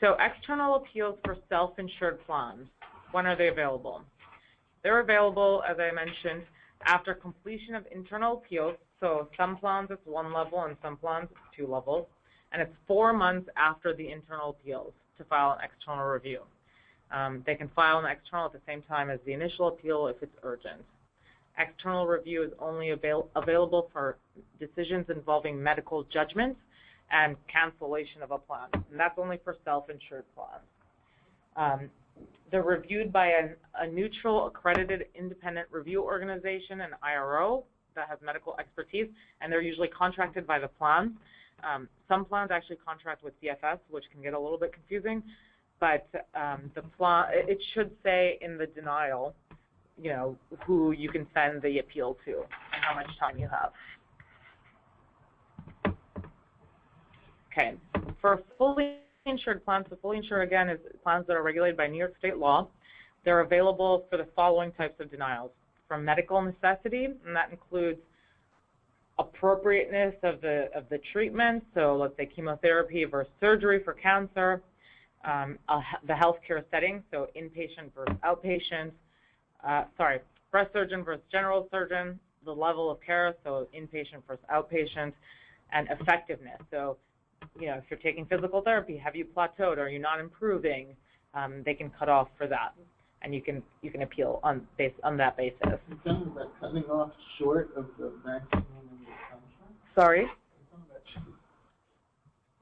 So external appeals for self-insured plans, when are they available? They're available, as I mentioned, after completion of internal appeals. So some plans it's 1 level and some plans it's 2 levels. And it's 4 months after the internal appeals to file an external review. They can file an external at the same time as the initial appeal if it's urgent. External review is only available for decisions involving medical judgment and cancellation of a plan, and that's only for self-insured plans. They're reviewed by a neutral, accredited, independent review organization, an IRO, that has medical expertise, and they're usually contracted by the plan. Some plans actually contract with CFS, which can get a little bit confusing, but the plan, it should say in the denial, who you can send the appeal to and how much time you have. Okay, for fully insured plans, so fully insured, again, is plans that are regulated by New York State law. They're available for the following types of denials: from medical necessity, and that includes appropriateness of the treatment, so let's say chemotherapy versus surgery for cancer, the healthcare setting, so inpatient versus outpatient, breast surgeon versus general surgeon, the level of care, so inpatient versus outpatient, and effectiveness. So, if you're taking physical therapy, have you plateaued? Are you not improving? They can cut off for that, and you can appeal on that basis. You're talking about cutting off short of the maximum in the contract? Sorry?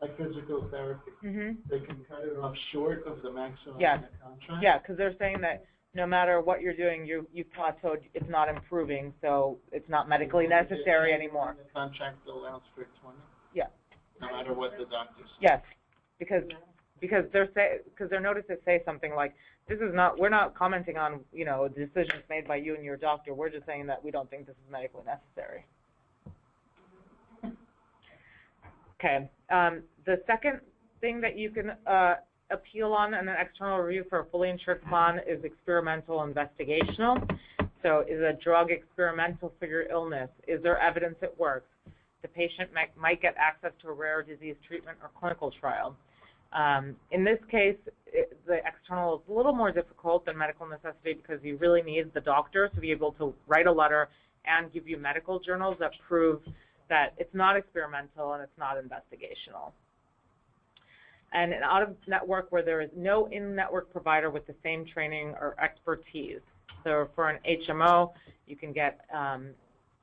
Like physical therapy. They can cut it off short of the maximum Yes. in the contract? Yeah, because they're saying that no matter what you're doing, you've plateaued, it's not improving, so it's not medically necessary anymore. The contract allows for 20? Yeah. No matter what the doctor says? Yes, because their notices say something like, we're not commenting on, decisions made by you and your doctor. We're just saying that we don't think this is medically necessary. Okay. The second thing that you can appeal on in an external review for a fully insured plan is experimental investigational. So is a drug experimental for your illness? Is there evidence it works? The patient might get access to a rare disease treatment or clinical trial. In this case, the external is a little more difficult than medical necessity because you really need the doctor to be able to write a letter and give you medical journals that prove that it's not experimental and it's not investigational. And an out-of-network where there is no in-network provider with the same training or expertise. So for an HMO, you can get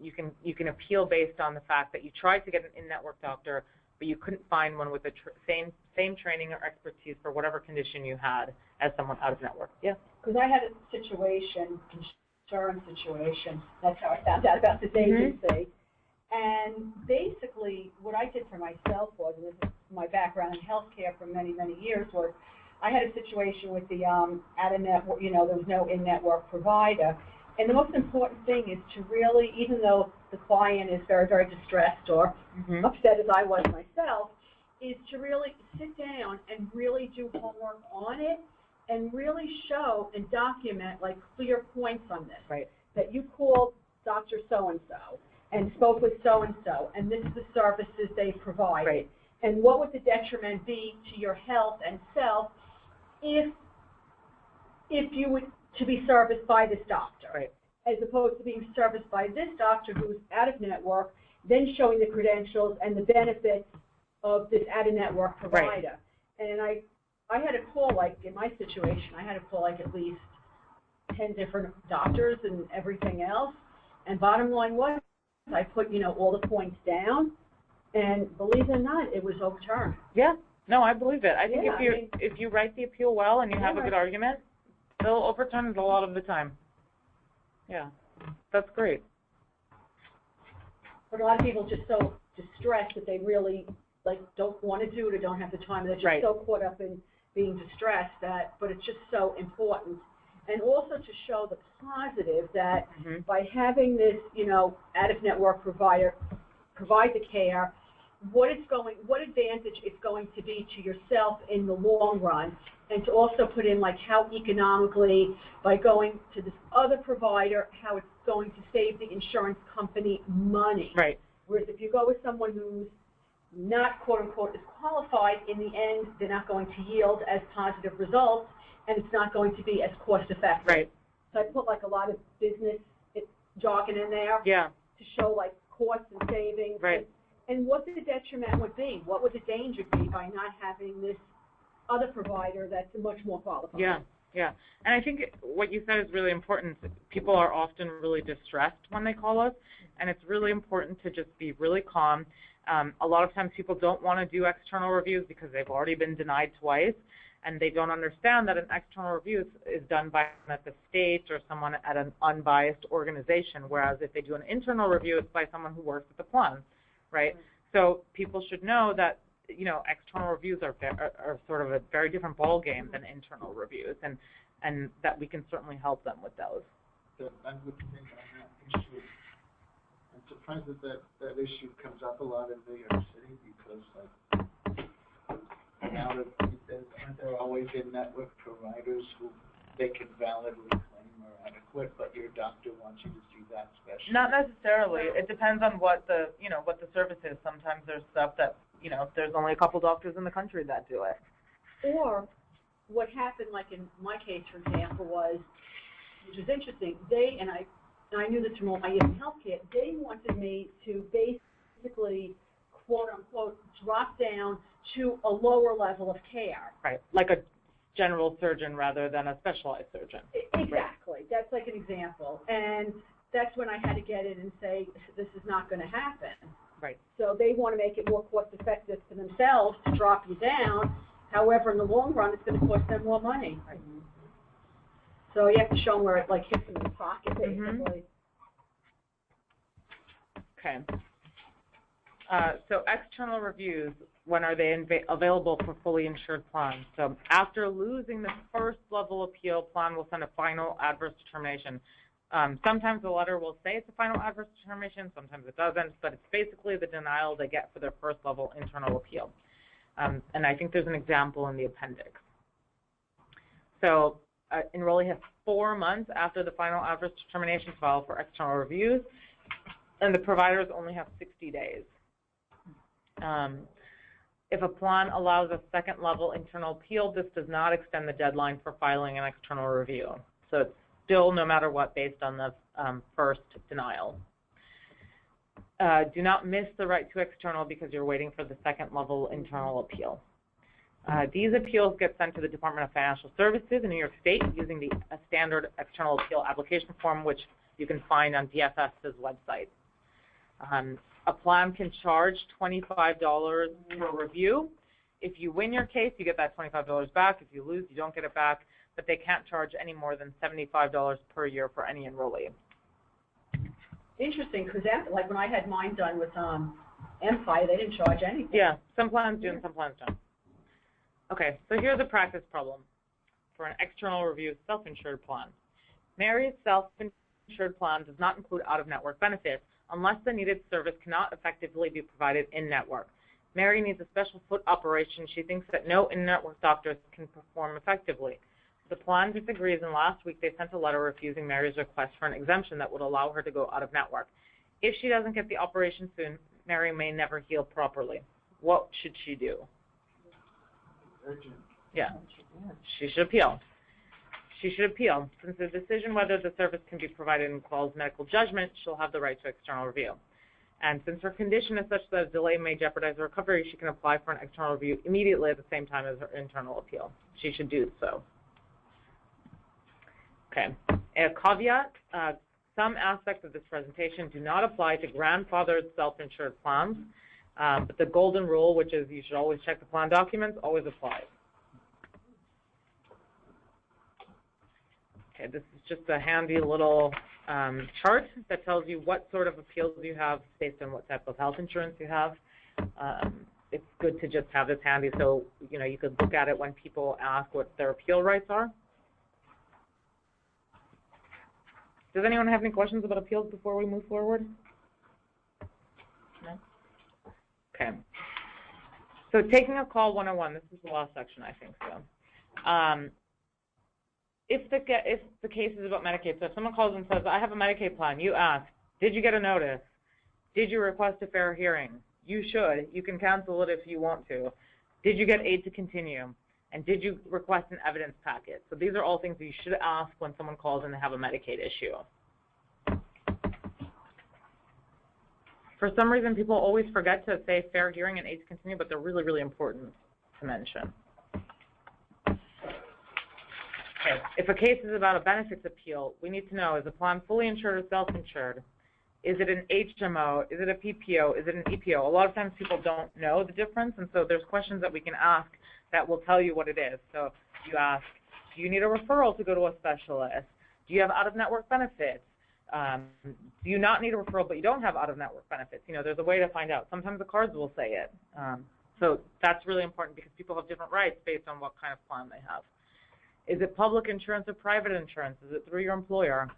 you can appeal based on the fact that you tried to get an in-network doctor, but you couldn't find one with the same training or expertise for whatever condition you had as someone out of network. Yeah. Because I had a situation, insurance situation. That's how I found out about this agency. And basically, what I did for myself was, and this is my background in healthcare for many, many years, was I had a situation with the out-of-network, there was no in-network provider. And the most important thing is to really, even though the client is very, very distressed or upset as I was myself, is to really sit down and really do homework on it and really show and document like clear points on this. Right. That you called Dr. So-and-so and spoke with so-and-so, and this is the services they provided. Right. And what would the detriment be to your health and self if you were to be serviced by this doctor, right, as opposed to being serviced by this doctor who's out of network, then showing the credentials and the benefits of this out-of-network provider. Right. And I had to call, like, in my situation, I had to call, like, at least 10 different doctors and everything else. And bottom line was, I put, all the points down, and believe it or not, it was overturned. Yeah. No, I believe it. I think Yeah, if you write the appeal well and you have a good argument, they'll overturn it a lot of the time. Yeah, that's great. But a lot of people just so distressed that they really don't want to do it or don't have the time. They're just so caught up in being distressed but it's just so important. And also to show the positive that by having this, out-of-network provider provide the care, what advantage it's going to be to yourself in the long run, and to also put in how economically, by going to this other provider, how it's going to save the insurance company money. Right. Whereas if you go with someone who's not, quote unquote, as qualified, in the end, they're not going to yield as positive results, and it's not going to be as cost effective. Right. So I put a lot of business jargon in there. Yeah. To show costs and savings. Right. And what the detriment would be. What would the danger be by not having this other provider that's much more qualified? Yeah, yeah. And I think what you said is really important. People are often really distressed when they call us, and it's really important to just be really calm. A lot of times people don't want to do external reviews because they've already been denied twice, and they don't understand that an external review is done by at the state or someone at an unbiased organization, whereas if they do an internal review, it's by someone who works at the plan, right? So people should know that, external reviews are sort of a very different ball game than internal reviews, and that we can certainly help them with those. I would think on that issue, I'm surprised that issue comes up a lot in New York City because now aren't there always in-network providers who they can validly claim are adequate, but your doctor wants you to see that specialist? Not necessarily. It depends on what the service is. Sometimes there's stuff that, there's only a couple doctors in the country that do it. Or what happened, in my case, for example, was, which is interesting, and I knew this from all my years in healthcare, they wanted me to basically, quote unquote, drop down to a lower level of care. Right, like a general surgeon rather than a specialized surgeon. Exactly. Right. That's like an example. And that's when I had to get in and say, this is not going to happen. Right. So they want to make it more cost effective for themselves to drop you down. However, in the long run, it's going to cost them more money. Right. So you have to show them where it hits them in the pocket, basically. Okay. So external reviews, when are they available for fully insured plans? So after losing the first level appeal, plan will send a final adverse determination. Sometimes the letter will say it's a final adverse determination, sometimes it doesn't, but it's basically the denial they get for their first level internal appeal. And I think there's an example in the appendix. So enrollee has 4 months after the final adverse determination to file for external reviews, and the providers only have 60 days. If a plan allows a second level internal appeal, this does not extend the deadline for filing an external review. So it's still, no matter what, based on the first denial. Do not miss the right to external because you're waiting for the second level internal appeal. These appeals get sent to the Department of Financial Services in New York State using the standard external appeal application form, which you can find on DFS's website. A plan can charge $25 per review. If you win your case, you get that $25 back. If you lose, you don't get it back, but they can't charge any more than $75 per year for any enrollee. Interesting, because when I had mine done with Empire, they didn't charge anything. Yeah, some plans do and some plans don't. Okay, so here's a practice problem for an external review self-insured plan. Mary's self-insured plan does not include out-of-network benefits unless the needed service cannot effectively be provided in-network. Mary needs a special foot operation she thinks that no in-network doctors can perform effectively. The plan disagrees, and last week they sent a letter refusing Mary's request for an exemption that would allow her to go out of network. If she doesn't get the operation soon, Mary may never heal properly. What should she do? Urgent. Yeah, she should appeal. She should appeal. Since the decision whether the service can be provided involves medical judgment, she'll have the right to external review. And since her condition is such that a delay may jeopardize her recovery, she can apply for an external review immediately at the same time as her internal appeal. She should do so. Okay. A caveat, some aspects of this presentation do not apply to grandfathered self-insured plans, but the golden rule, which is you should always check the plan documents, always applies. Okay, this is just a handy little chart that tells you what sort of appeals you have based on what type of health insurance you have. It's good to just have this handy so you could look at it when people ask what their appeal rights are. Does anyone have any questions about appeals before we move forward? No? Okay. So taking a call 101, this is the last section, I think so. If the case is about Medicaid, so if someone calls and says, I have a Medicaid plan, you ask, did you get a notice? Did you request a fair hearing? You should. You can cancel it if you want to. Did you get aid to continue? And did you request an evidence packet? So these are all things that you should ask when someone calls and they have a Medicaid issue. For some reason, people always forget to say fair hearing and aid to continue, but they're really, really important to mention. Okay. If a case is about a benefits appeal, we need to know, is the plan fully insured or self-insured? Is it an HMO? Is it a PPO? Is it an EPO? A lot of times people don't know the difference, and so there's questions that we can ask that will tell you what it is. So you ask, do you need a referral to go to a specialist? Do you have out-of-network benefits? Do you not need a referral, but you don't have out-of-network benefits? There's a way to find out. Sometimes the cards will say it. So that's really important because people have different rights based on what kind of plan they have. Is it public insurance or private insurance? Is it through your employer?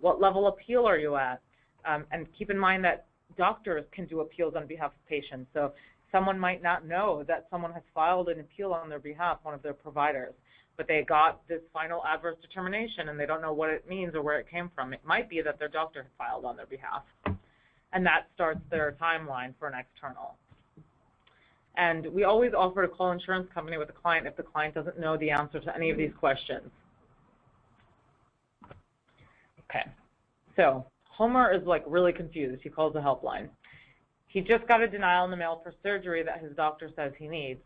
What level appeal are you at? And keep in mind that doctors can do appeals on behalf of patients. So someone might not know that someone has filed an appeal on their behalf, one of their providers, but they got this final adverse determination and they don't know what it means or where it came from. It might be that their doctor had filed on their behalf, and that starts their timeline for an external. And we always offer to call insurance company with the client if the client doesn't know the answer to any of these questions. Okay, so Homer is really confused. He calls the helpline. He just got a denial in the mail for surgery that his doctor says he needs.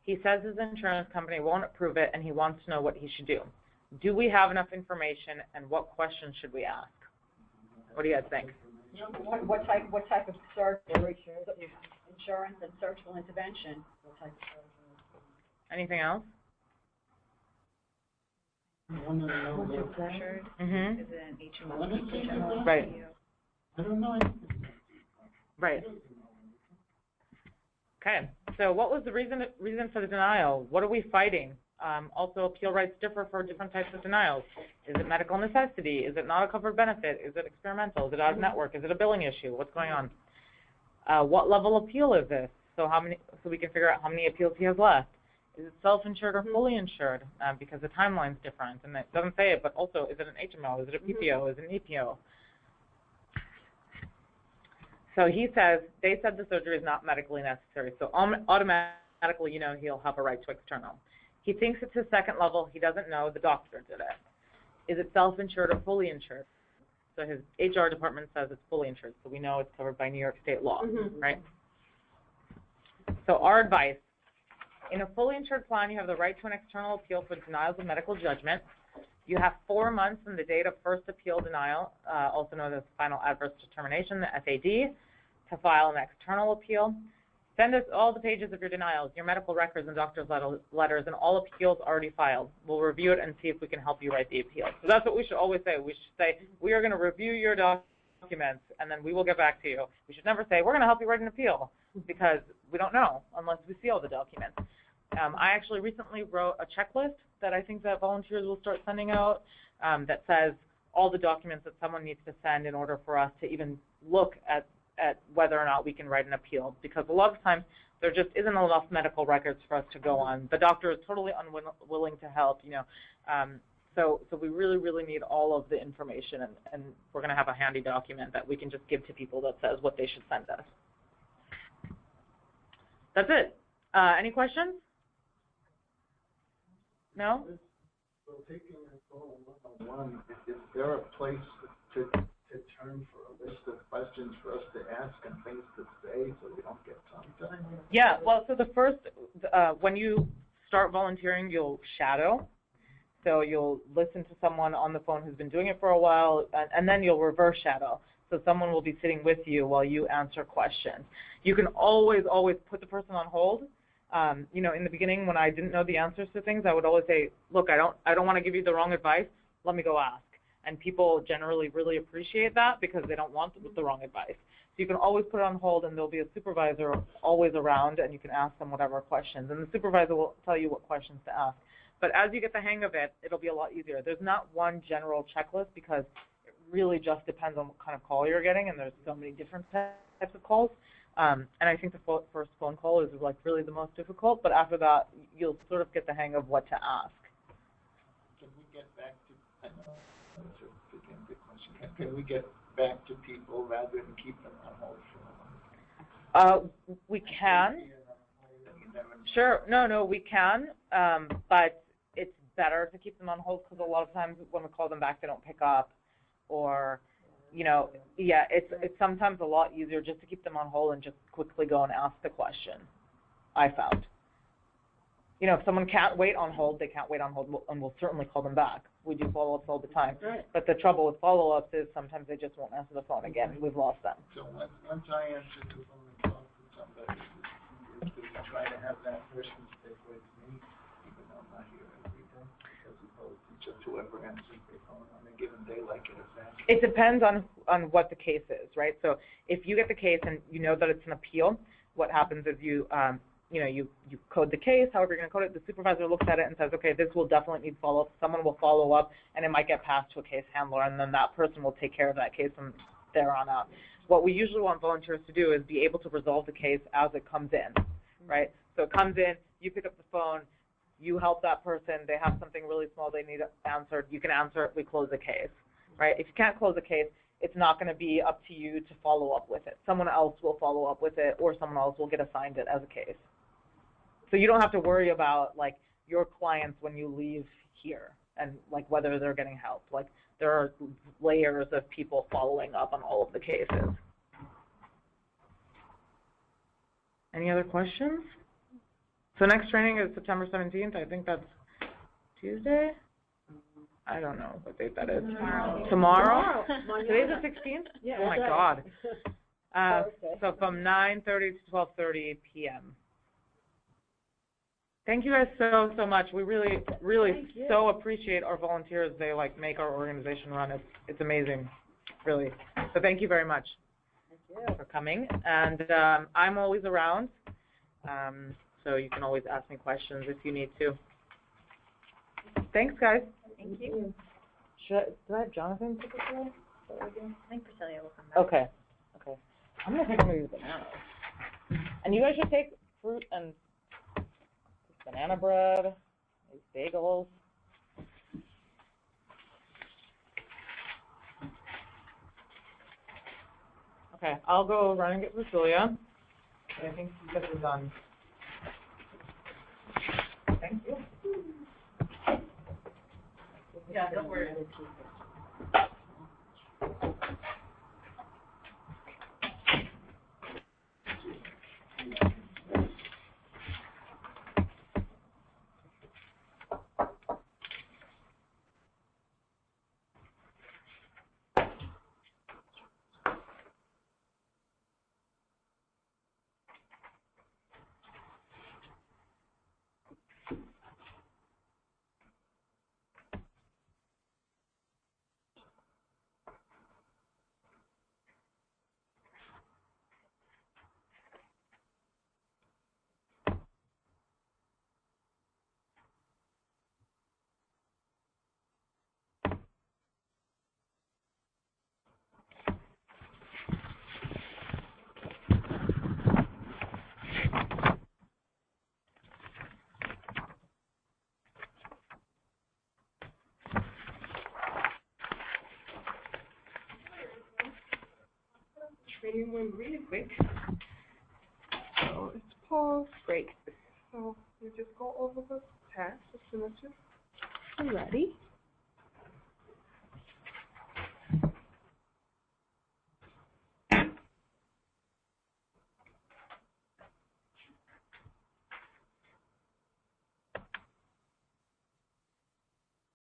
He says his insurance company won't approve it, and he wants to know what he should do. Do we have enough information, and what questions should we ask? What do you guys think? What type of surgery? Insurance and surgical intervention. What type of surgery? Anything else? What's your pleasure? Mm-hmm. Is it an HMO? Right. I don't know anything. Right. Okay. So what was the reason for the denial? What are we fighting? Also, appeal rights differ for different types of denials. Is it medical necessity? Is it not a covered benefit? Is it experimental? Is it out of network? Is it a billing issue? What's going on? What level appeal is this? So we can figure out how many appeals he has left. Is it self-insured or fully insured? Because the timeline's different, and it doesn't say it, but also, is it an HMO? Is it a PPO? Is it an EPO? So he says, they said the surgery is not medically necessary, so automatically he'll have a right to external. He thinks it's his second level. He doesn't know. The doctor did it. Is it self-insured or fully insured? So his HR department says it's fully insured, so we know it's covered by New York State law, right? So our advice, in a fully insured plan, you have the right to an external appeal for denials of medical judgment. You have 4 months from the date of first appeal denial, also known as final adverse determination, the FAD, to file an external appeal. Send us all the pages of your denials, your medical records and doctor's letters, and all appeals already filed. We'll review it and see if we can help you write the appeal. So that's what we should always say. We should say, we are going to review your documents, and then we will get back to you. We should never say, we're going to help you write an appeal, because we don't know unless we see all the documents. I actually recently wrote a checklist that I think that volunteers will start sending out that says all the documents that someone needs to send in order for us to even look at whether or not we can write an appeal, because a lot of times there just isn't enough medical records for us to go on. The doctor is totally unwilling to help, you know. So we really, really need all of the information, and we're going to have a handy document that we can just give to people that says what they should send us. That's it. Any questions? No? So taking it all one-on-one, is there a place to turn for a list of questions for us to ask and things to say so we don't get tongue-tied? Yeah, well, so the first, when you start volunteering, you'll shadow. So you'll listen to someone on the phone who's been doing it for a while, and then you'll reverse shadow. So someone will be sitting with you while you answer questions. You can always put the person on hold. You know, in the beginning when I didn't know the answers to things, I would always say, look, I don't want to give you the wrong advice. Let me go ask. And people generally really appreciate that because they don't want the wrong advice. So you can always put it on hold, and there'll be a supervisor always around, and you can ask them whatever questions. And the supervisor will tell you what questions to ask. But as you get the hang of it, it'll be a lot easier. There's not one general checklist because it really just depends on what kind of call you're getting, and there's so many different types of calls. And I think the first phone call is like really the most difficult, but after that, you'll sort of get the hang of what to ask. Can we get back to, I know, that's a big question. Can we get back to people rather than keep them on hold for a while? We can. Sure. No, we can. But it's better to keep them on hold because a lot of times when we call them back, they don't pick up, or, you know, yeah, it's sometimes a lot easier just to keep them on hold and just quickly go and ask the question, I found. You know, if someone can't wait on hold, they can't wait on hold, and we'll certainly call them back. We do follow-ups all the time. Right. But the trouble with follow-ups is sometimes they just won't answer the phone again. We've lost them. So once I answer the phone and talk to somebody, is to try to have that person stick with me, even though I'm not here every day, as opposed to just whoever answers their phone on a given day, like in a fact. It depends on what the case is, right? So if you get the case and you know that it's an appeal, what happens is you code the case, however you're going to code it. The supervisor looks at it and says, okay, this will definitely need follow-up. Someone will follow up, and it might get passed to a case handler, and then that person will take care of that case from there on out. What we usually want volunteers to do is be able to resolve the case as it comes in, right? So it comes in, you pick up the phone, you help that person, they have something really small they need answered, you can answer it, we close the case, right? If you can't close the case, it's not going to be up to you to follow up with it. Someone else will follow up with it, or someone else will get assigned it as a case. So you don't have to worry about, like, your clients when you leave here and, like, whether they're getting help. Like, there are layers of people following up on all of the cases. Any other questions? So next training is September 17th. I think that's Tuesday. I don't know what date that is. Tomorrow? Today's the 16th? Yeah, oh, my right. God. So from 9:30 to 12:30 p.m. Thank you guys so much. We really so appreciate our volunteers. They, like, make our organization run. It's amazing, really. So thank you very much for coming. And I'm always around, so you can always ask me questions if you need to. Thanks, guys. Thank you. Do I have Jonathan take it away? I think Priscilla will come back. Okay. I'm going to take some of these bananas. And you guys should take fruit and banana bread, these bagels. Okay, I'll go run and get Priscilla. I think you guys are done. Thank you. Yeah, don't worry. training went really quick. So it's paused. Great. So you just go over the test as soon as you're ready.